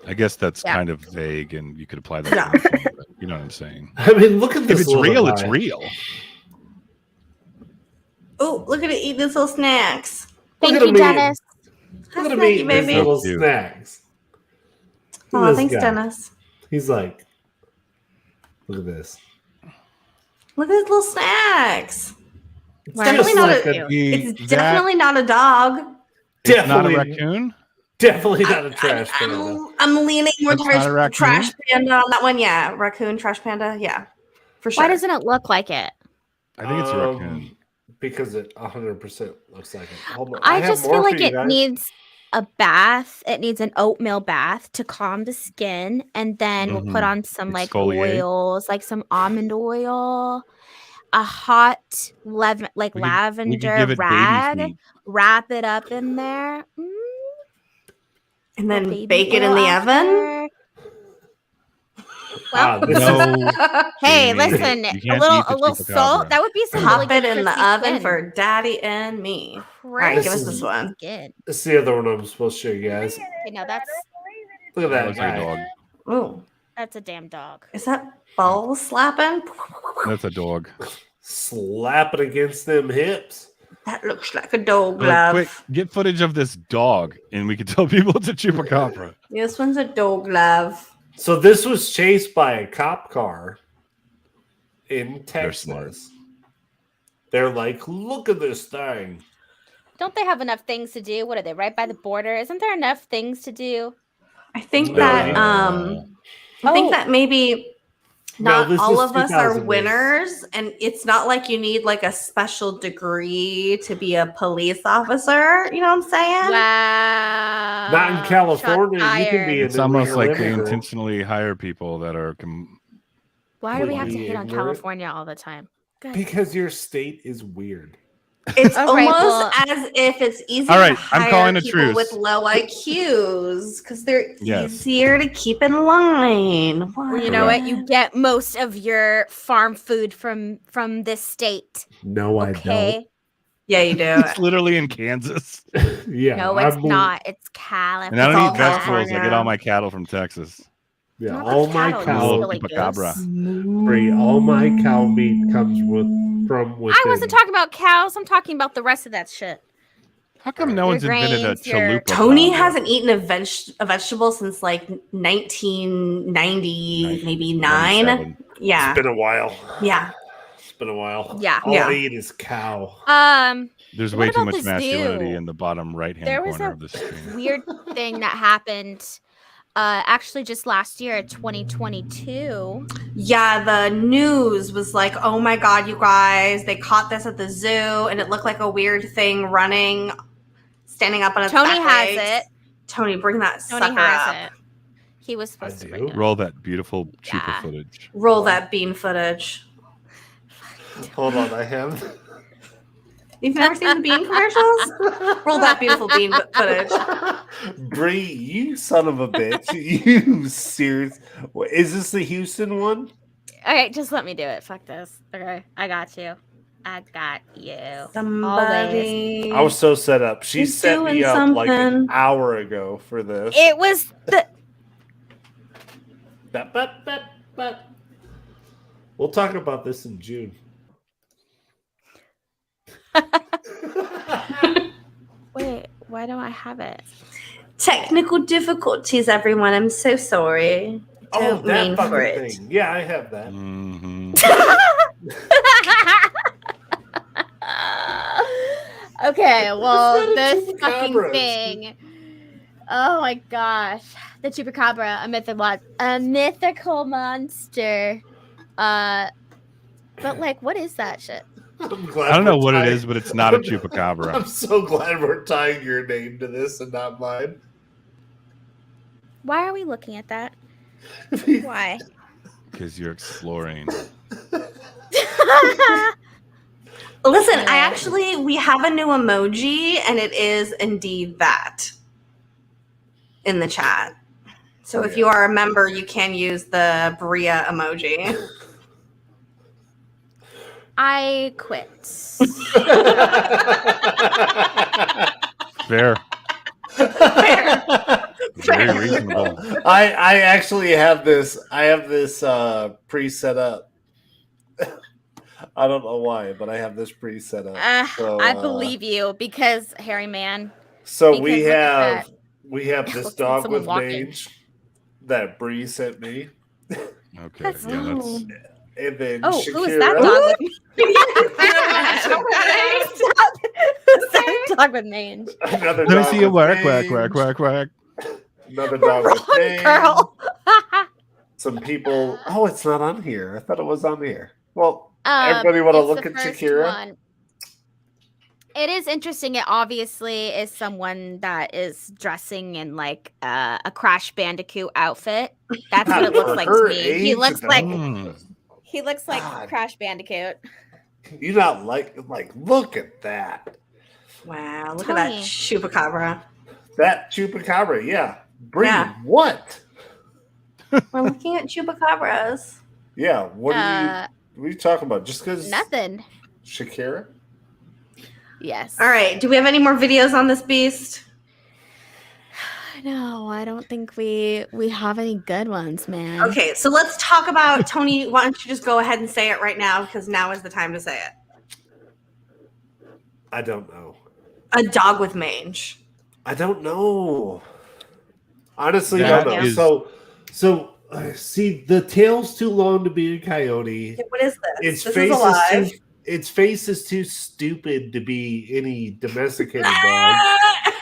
I guess that's kind of vague, and you could apply that. Yeah. To anything, but you know what I'm saying? I mean, look at this. If it's real, it's real. Oh, look at it eating his little snacks. Thank you, Dennis. Look at him Snacky, eating his baby. little So cute. snacks. Look at Oh, this thanks, guy. Dennis. He's like, look at this. Look at his little snacks. It's Why definitely is not it a. cute? It's definitely not a dog. It's not a Definitely- raccoon. Definitely not a trash panda. I'm leaning more That's not towards a raccoon? trash panda on that one. Yeah, raccoon, trash panda. Yeah, for sure. Why doesn't it look like it? I think it's a raccoon. Because it 100% looks like it. Hold on. I have just more feel for like you it guys. needs a bath. It needs an oatmeal bath to calm the skin, and then we'll put Mhm. on some like Exfoliate. oils, like some almond oil, a hot We could lavender give it rag, baby feet. wrap it up in there, and little then baby bake it in oil the oven. after. Well, This is- No, hey, Jamie, listen, you a can't little eat the salt. chupacabra. That would be some Pop really good it in the crispy oven skin. for Daddy and me. All right, Crispy give us this one. skin. This is the other one I'm supposed to show you guys. Okay, now that's Look at That that looks like a guy. dog. Ooh, a damn dog. is that ball slapping? That's a dog. Slap it against them hips. That looks like a dog Like, glove. quick, get footage of this dog, and we can tell people it's a chupacabra. This one's a dog glove. So this was chased by a cop car in They're smart. Texas. They're like, look at this thing. Don't they have enough things to do? What are they, right by the border? Isn't there enough things to do? I think No, that yeah. I think Oh. that maybe No, not this all is of us are 2008. winners, and it's not like you need like a special degree to be a police officer. You know what I'm saying? Wow. Not in California. Shots You can be fired. an It's almost illegal like they immigrant. intentionally hire people that are. Why do we have to Completely hate on ignorant. California all the time? Good. Because your state is weird. It's All right, almost well- as if it's easier All right, to I'm hire calling a people truce. with low IQs because they're Yes. easier to keep in line. Well, you know what? You get most of your farm food from this state. No, Okay. Yeah, you do. It's literally in Kansas, I don't. Yeah. No, it's I'm- not. It's and I California. don't all eat vegetables. I get California. all my cattle from Texas. Yeah, Not all the my cattle, you cow, silly Chupacabra. goose. Brie, all my cow meat comes from within. I wasn't talking about cows. I'm talking about the rest of that shit. How come no Your one's invented a grains, your- chalupa? Tony problem? hasn't eaten a vegetable since like 1990, maybe 9. 97. Yeah. It's been a while. Yeah. It's been a while. Yeah. All Yeah. I eat is cow. There's What way too about much the masculinity zoo? in the bottom right-hand There was corner a of the screen. weird thing that happened actually just last year, 2022. Yeah, the news was like, oh my God, you guys, they caught this at the zoo and it looked like a weird thing running, standing up on its Tony back has legs. it. Tony, bring that Tony sucker has up. it. He was supposed to bring it. Roll that beautiful Chupa Yeah. footage. Roll that bean footage. Hold on, I have. You've never seen the bean commercials? Roll that beautiful bean footage. Brie, you son of a bitch. You serious? Is this the Houston one? Okay, just let me do it. Fuck this. Okay, I got you. I got you. Always. Somebody. I was so set up. She He's set me doing up like an something. hour ago for this. It was the. But. We'll talk about this in June. Wait, why don't I have it? Technical difficulties, everyone. I'm so sorry. Don't that mean fucking for it. thing. Yeah, I have that. Mhm. Okay, well, It's not a this chupacabra, fucking thing. Oh my gosh. The Chupacabra, a mythical monster. But like, what is that shit? I'm glad I don't know we're what it tying- is, but it's not a Chupacabra. I'm so glad we're tying your name to this and not mine. Why are we looking at that? Why? Because you're exploring. Listen, Yeah. we have a new emoji, and it is indeed that in the chat. So if you are a member, you can use the Bria emoji. I quit. Fair. Fair. Very reasonable. I actually have this. I have this pre-set up. I don't know why, but I have this pre-set up. I believe you because Harry man. So because we look at have this Looks like dog someone with walking. mange that Bree sent me, Okay. That's Yeah, that's and then Oh, Shakira. who is that dog with me? Who's that dog with mange? Another Let me dog see you with work. mange. Another dog with Wrong mange. girl. Some people. Oh, it's not on here. I thought it was on here. Well, everybody want to It's look the at first Shakira? one. It is interesting. It obviously is someone that is dressing in like a Crash Bandicoot outfit. That's what it looks like to Her me. He age, looks though. like God. Crash Bandicoot. You not like look at that. Wow, look at that Tony. Chupacabra. That Chupacabra, yeah. Bree, Yeah. what? We're looking at Chupacabras. Yeah, what are you talking about? Just because Nothing. Shakira? Yes. All right, do we have any more videos on this beast? No, I don't think we have any good ones, man. Okay, so let's talk about Tony. Why don't you just go ahead and say it right now? Because now is the time to say it. I don't know. A dog with mange. I don't know. Honestly, That don't know. is- So see, the tail's too long to be a coyote. Okay, what is Its this? This face is alive. is too. Its face is too stupid to be any domesticated dog. I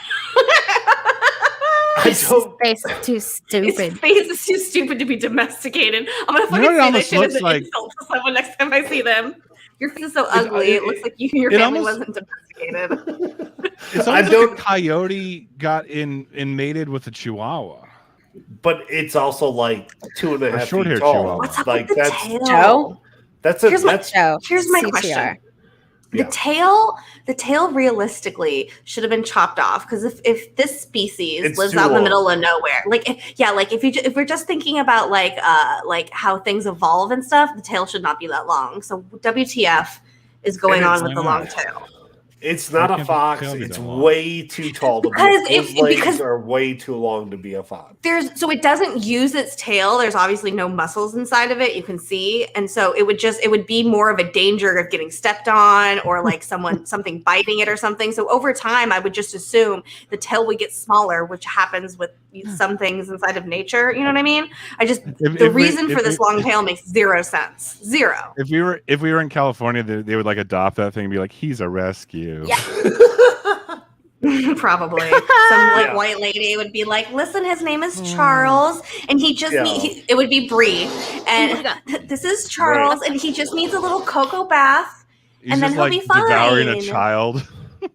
don't. Face is too His stupid. face is too stupid to be domesticated. I'm gonna fucking know what it say almost that shit as looks an like? insult to someone next time I see them. Your face is so ugly. It looks like your it family almost- wasn't domesticated. It's I almost don't- like a coyote got in mated with a chihuahua. But it's also like 2.5 feet short-haired tall. chihuahua. What's up Like with the that's tail? Joe? that's a Here's my- that's Joe. Here's my CTR. question. Yeah. The tail realistically should have been chopped off because if this species It's lives too out in the long. middle of nowhere, if we're just thinking about like how things evolve and stuff, the tail should not be that long. So WTF is going And on it's with the not. long tail? It's not Why a can't the fox. tail be It's that long? way too tall to Because be. Those legs are way too long to be a fox. So it doesn't use its tail. There's obviously no muscles inside of it. You can see, and so it would be more of a danger of getting stepped on or like something biting it or something. So over time, I would just assume the tail would get smaller, which happens with some things inside of nature. You know what I mean? The reason for this long tail makes zero sense. Zero. If we were in California, they would like adopt that thing and be like, he's a rescue. Yeah. Probably some like white lady would be like, listen, his name is Charles and he just it would be Brie and this is Charles and he just needs a little cocoa bath and then he'll be fine. Devouring a child.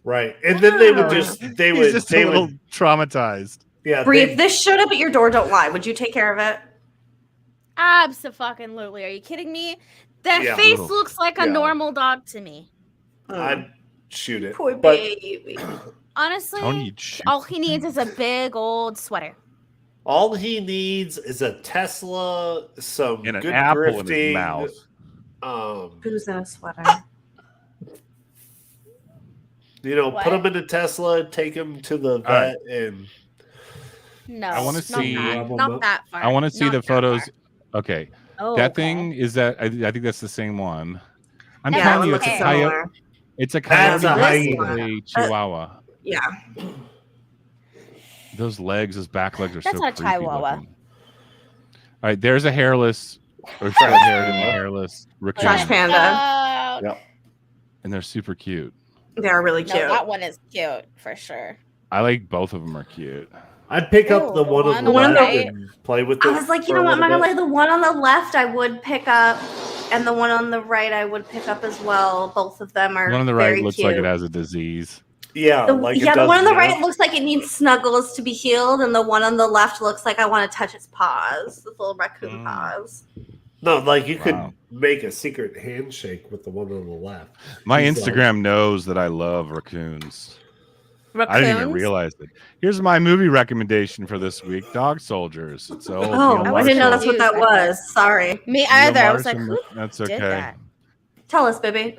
Right. And then they would He's just a little traumatized. Yeah. Brie, if this showed up at your door, don't lie. Would you take care of it? Abso-fucking-lutely. Are you kidding me? That face looks like a normal dog to me. I'd shoot it. Poor baby. Honestly, all he needs is a big old sweater. All he needs is a Tesla, some and an good apple grifting, in his mouth. Who's in a sweater? Put him in a Tesla, take him to the vet, and no, I want to see not that far. I want to see the photos. Far. Okay, that thing is that I think that's the same one. I'm telling you, it's a coyote. It's a coyote. A Chihuahua. Yeah. Those legs, those back legs are That's so not creepy Chihuahua. looking. All right, there's a hairless or short-haired and hairless raccoon. Trash panda. Yep. And they're super cute. They are really cute. No, that one is cute for sure. I like both of them are cute. I'd pick up the one on the left and play with it. I was like, you know what? I'm not gonna lie. The one on the left, I would pick up, and the one on the right, I would pick up as well. Both of them are. The one on the right looks like it has a disease. Yeah, the one on the right looks like it needs snuggles to be healed, and the one on the left looks like I want to touch its paws, the little raccoon paws. No, like you could make a secret handshake with the one on the left. My Instagram knows that I love raccoons. I didn't even realize it. Here's my movie recommendation for this week: Dog Soldiers. It's old. I didn't know that's what that was. Sorry. Me either. I was like, who that's did okay. That? Tell us, baby.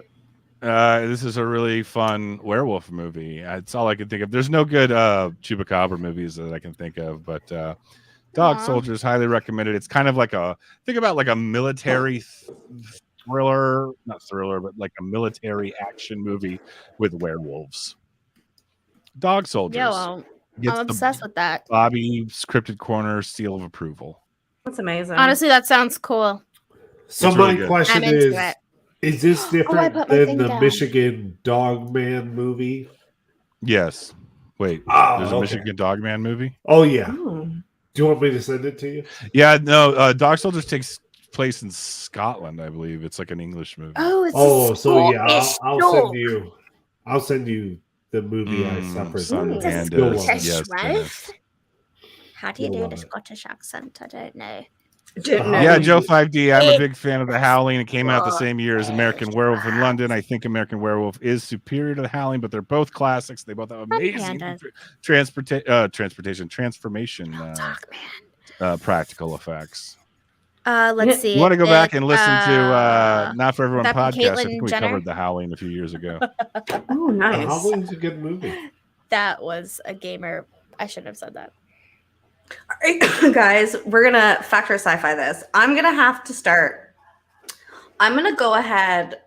This is a really fun werewolf movie. It's all I can think of. There's no good Chupacabra movies that I can think of, but Dog Soldiers, highly recommended. It's kind of like think about like a military thriller, not thriller, but like a military action movie with werewolves. Dog Soldiers. Yeah, well, I'm obsessed with that. Bobby's Cryptid Corner seal of approval. That's amazing. Honestly, that sounds cool. So my question is this different than the down. Michigan Dogman movie? Yes. Wait, there's a Michigan Dogman movie? Oh, yeah. Do you want me to send it to you? Yeah, no, Dog Soldiers takes place in Scotland, I believe. It's like an English movie. Oh, so yeah, I'll send you the movie I suffered. Yes. How do you do the Scottish accent? I don't know. Yeah, Joe 5D. I'm a big fan of The Howling. It came out the same year as American Werewolf in London. I think American Werewolf is superior to The Howling, but they're both classics. They both have amazing transformation, practical effects. Let's see. You want to go back and listen to Not For Everyone podcast? I think we covered The Howling a few years ago. Oh, nice. The Howling's a good movie. That was a gamer. I shouldn't have said that. All right, guys, we're gonna factor sci-fi this. I'm gonna have to start. I'm gonna go ahead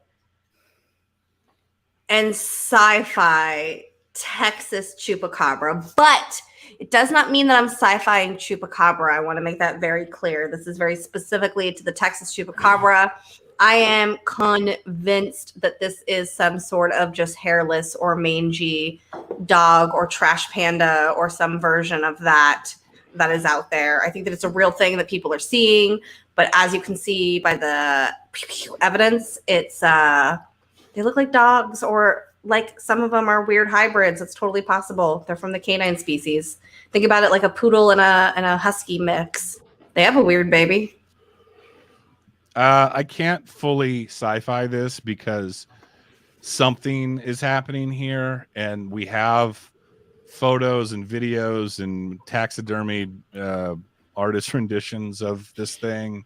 and sci-fi Texas Chupacabra, but it does not mean that I'm sci-fiing Chupacabra. I want to make that very clear. This is very specifically to the Texas Chupacabra. I am convinced that this is some sort of just hairless or mangy dog or trash panda or some version of that is out there. I think that it's a real thing that people are seeing, but as you can see by the evidence, it's they look like dogs, or like some of them are weird hybrids. It's totally possible. They're from the canine species. Think about it like a poodle and a husky mix. They have a weird baby. I can't fully sci-fi this because something is happening here, and we have photos and videos and taxidermied artist renditions of this thing.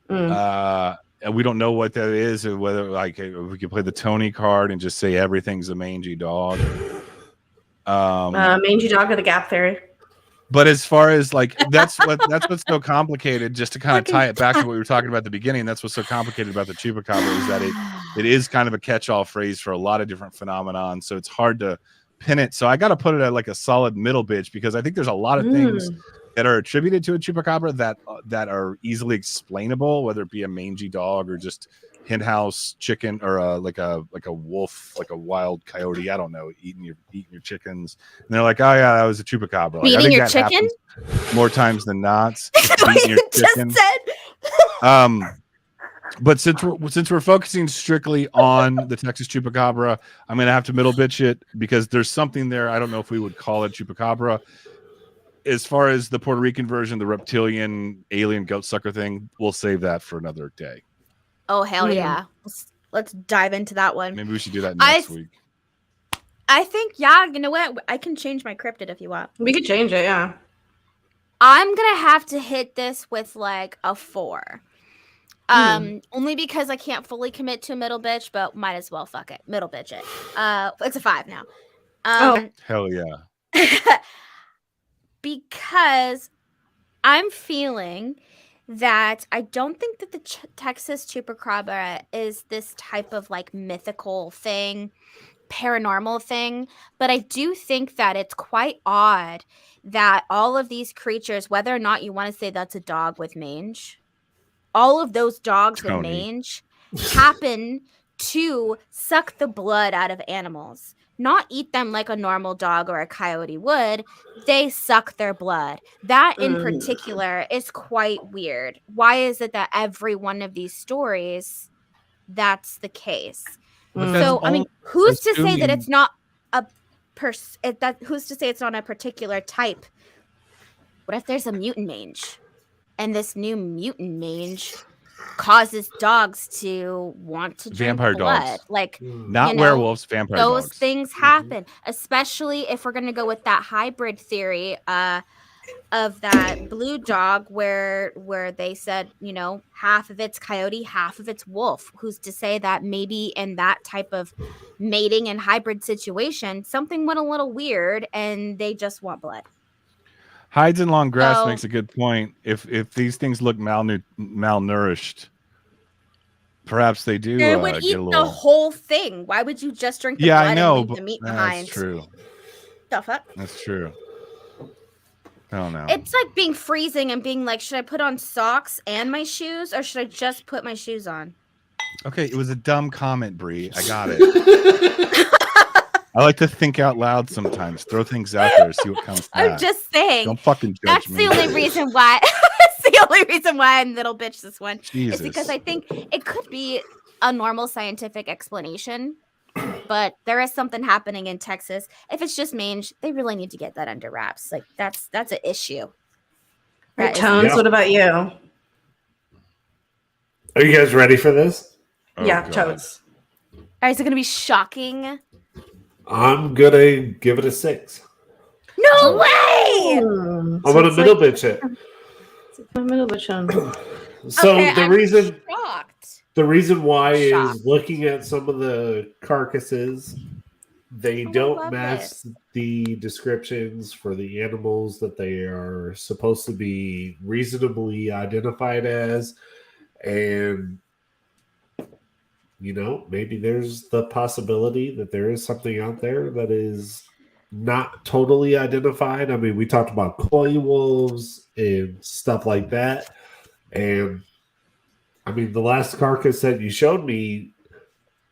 And and we don't know what that is, or whether like we could play the Tony card and just say everything's a mangy dog. Mangy dog with a gap theory. But as far as like that's what's so complicated. Just to kind of tie it back to what we were talking about at the beginning, that's what's so complicated about the Chupacabra is that it is kind of a catch-all phrase for a lot of different phenomenon. So it's hard to pin it. So I got to put it at like a solid middle bitch, because I think there's a lot of things that are attributed to a Chupacabra that are easily explainable, whether it be a mangy dog or just henhouse chicken, or like a wolf, like a wild coyote, I don't know, eating your chickens. And they're like, oh yeah, that was a Chupacabra. Like, Eating your chicken more times than not. Eating your chicken. But since we're focusing strictly on the Texas Chupacabra, I'm gonna have to middle bitch it, because there's something there. I don't know if we would call it Chupacabra. As far as the Puerto Rican version, the reptilian alien goat sucker thing, we'll save that for another day. Oh hell yeah! Let's dive into that one. Maybe we should do that next week. I think, yeah. You know what? I can change my cryptid if you want. We could change it, yeah. I'm gonna have to hit this with like a 4. Only because I can't fully commit to a middle bitch, but might as well fuck it. Middle bitch it. It's a 5 now. Hell yeah. Because I'm feeling that I don't think that the Texas Chupacabra is this type of like mythical thing, paranormal thing, but I do think that it's quite odd that all of these creatures, whether or not you want to say that's a dog with mange, all of those dogs with mange happen to suck the blood out of animals. Not eat them like a normal dog or a coyote would. They suck their blood. That in particular is quite weird. Why is it that every one of these stories, that's the case? So, I mean, who's to say that it's not a who's to say it's not a particular type? What if there's a mutant mange? And this new mutant mange causes dogs to want to drink vampire blood. Dogs. Like, not werewolves, vampire those dogs. things happen, especially if we're going to go with that hybrid theory of that blue dog where they said, you know, half of it's coyote, half of it's wolf. Who's to say that maybe in that type of mating and hybrid situation, something went a little weird and they just want blood. Hides in long grass makes a good point. If these things look malnourished, perhaps they do. They would eat the whole thing. Why would you just drink the blood I know, and leave the meat behind? That's true. The fuck? That's true. I don't know. It's like being freezing and being like, should I put on socks and my shoes, or should I just put my shoes on? Okay, it was a dumb comment, Bree. I got it. I like to think out loud sometimes. Throw things out there, see what comes back. I'm just saying. Don't fucking judge that's me. The only reason why. That's the only reason why I'm little bitch this one. Jesus. Is because I think it could be a normal scientific explanation, but there is something happening in Texas. If it's just mange, they really need to get that under wraps. Like that's an issue. Right, Tones, what about you? Are you guys ready for this? Yeah, Tones. All right, is it going to be shocking? I'm gonna give it a 6. No way! I'm gonna middle bitch it. Middle bitch on. So okay, the reason why Shocked. is looking at some of the carcasses, they don't match the descriptions for the animals that they are supposed to be reasonably identified as, and you know, maybe there's the possibility that there is something out there that is not totally identified. I mean, we talked about coy wolves and stuff like that. And I mean, the last carcass that you showed me,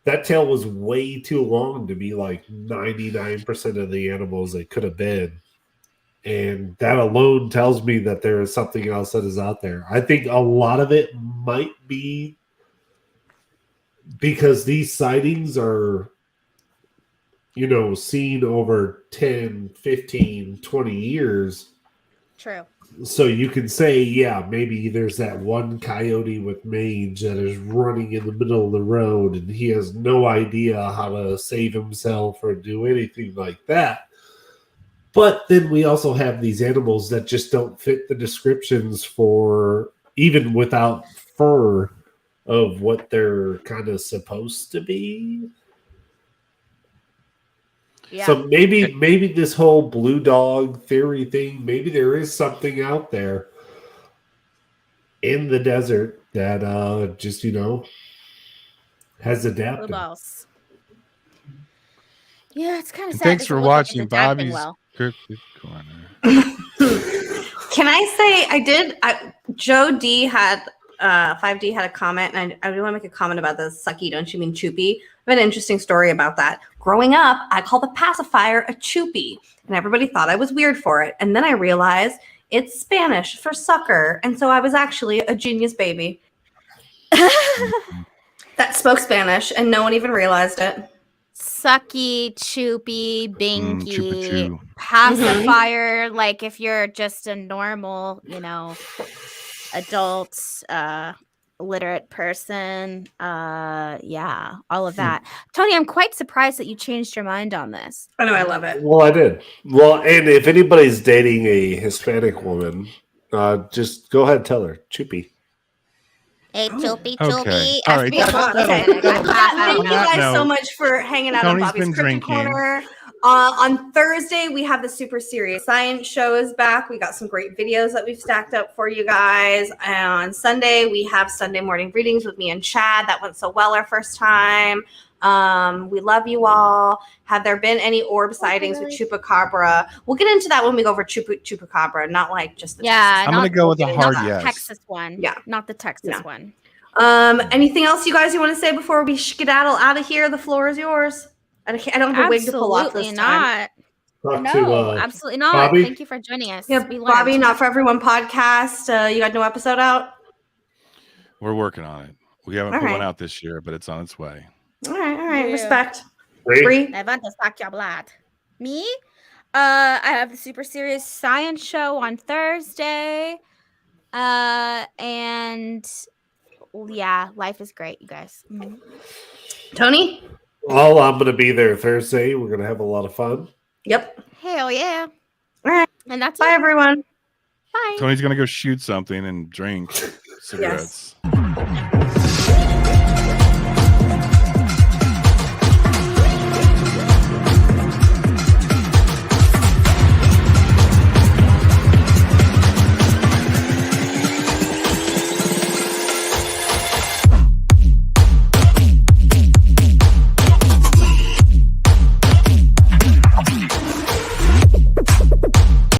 that tail was way too long to be like 99% of the animals it could have been. And that alone tells me that there is something else that is out there. I think a lot of it might be because these sightings are, you know, seen over 10, 15, 20 years. True. So you can say, yeah, maybe there's that one coyote with mange that is running in the middle of the road and he has no idea how to save himself or do anything like that. But then we also have these animals that just don't fit the descriptions for, even without fur, of what they're kind of supposed to be. Yeah. So maybe this whole blue dog theory thing, maybe there is something out there in the desert that just has Blue adapted. balls. Yeah, it's kind of And sad. thanks Doesn't for look like it's watching adapting Bobby's well. Cryptid Corner. Can I say Joe D had 5D had a comment, and I do want to make a comment about the sucky, don't you mean choopy? I have an interesting story about that. Growing up, I called the pacifier a choopy, and everybody thought I was weird for it. And then I realized it's Spanish for sucker, and so I was actually a genius baby that spoke Spanish, and no one even realized it. Sucky, choopy, binky, Chupa-choo. pacifier. Like if you're just a normal, adult, literate person. Yeah, all of that. Tony, I'm quite surprised that you changed your mind on this. I know, I love it. Well, I did. Well, and if anybody's dating a Hispanic woman, just go ahead and tell her, Choopy. Hey, choopy, Okay. choopy. All right. Thank you guys so much for hanging out Tony's on Bobby's been Cryptid drinking. Corner. On Thursday, we have the Super Serious Science shows back. We got some great videos that we've stacked up for you guys. And on Sunday, we have Sunday morning readings with me and Chad. That went so well our first time. We love you all. Have there been any orb sightings with Chupacabra? We'll get into that when we go over Chupacabra, not like just the Yeah, I'm gonna go with a hard not the yes. Texas one. Yeah. Not the Texas one. Anything else you guys want to say before we skedaddle out of here? The floor is yours. I don't have a wig to pull off this time. Talk No, to, absolutely not. Bobby? Thank you for joining us. Yeah, We learned. Bobby, Not For Everyone podcast. You got no episode out? We're working on it. We haven't All put one right. out this year, but it's on its way. All right. Yeah. Respect. Bree? Bree? I want to suck your blood. Me? I have the Super Serious Science show on Thursday. And yeah, life is great, you guys. Mhm. Tony? Well, I'm going to be there Thursday. We're going to have a lot of fun. Yep. Hell yeah. All right. And that's Bye, it. everyone. Bye. Tony's gonna go shoot something and drink cigarettes. Yes.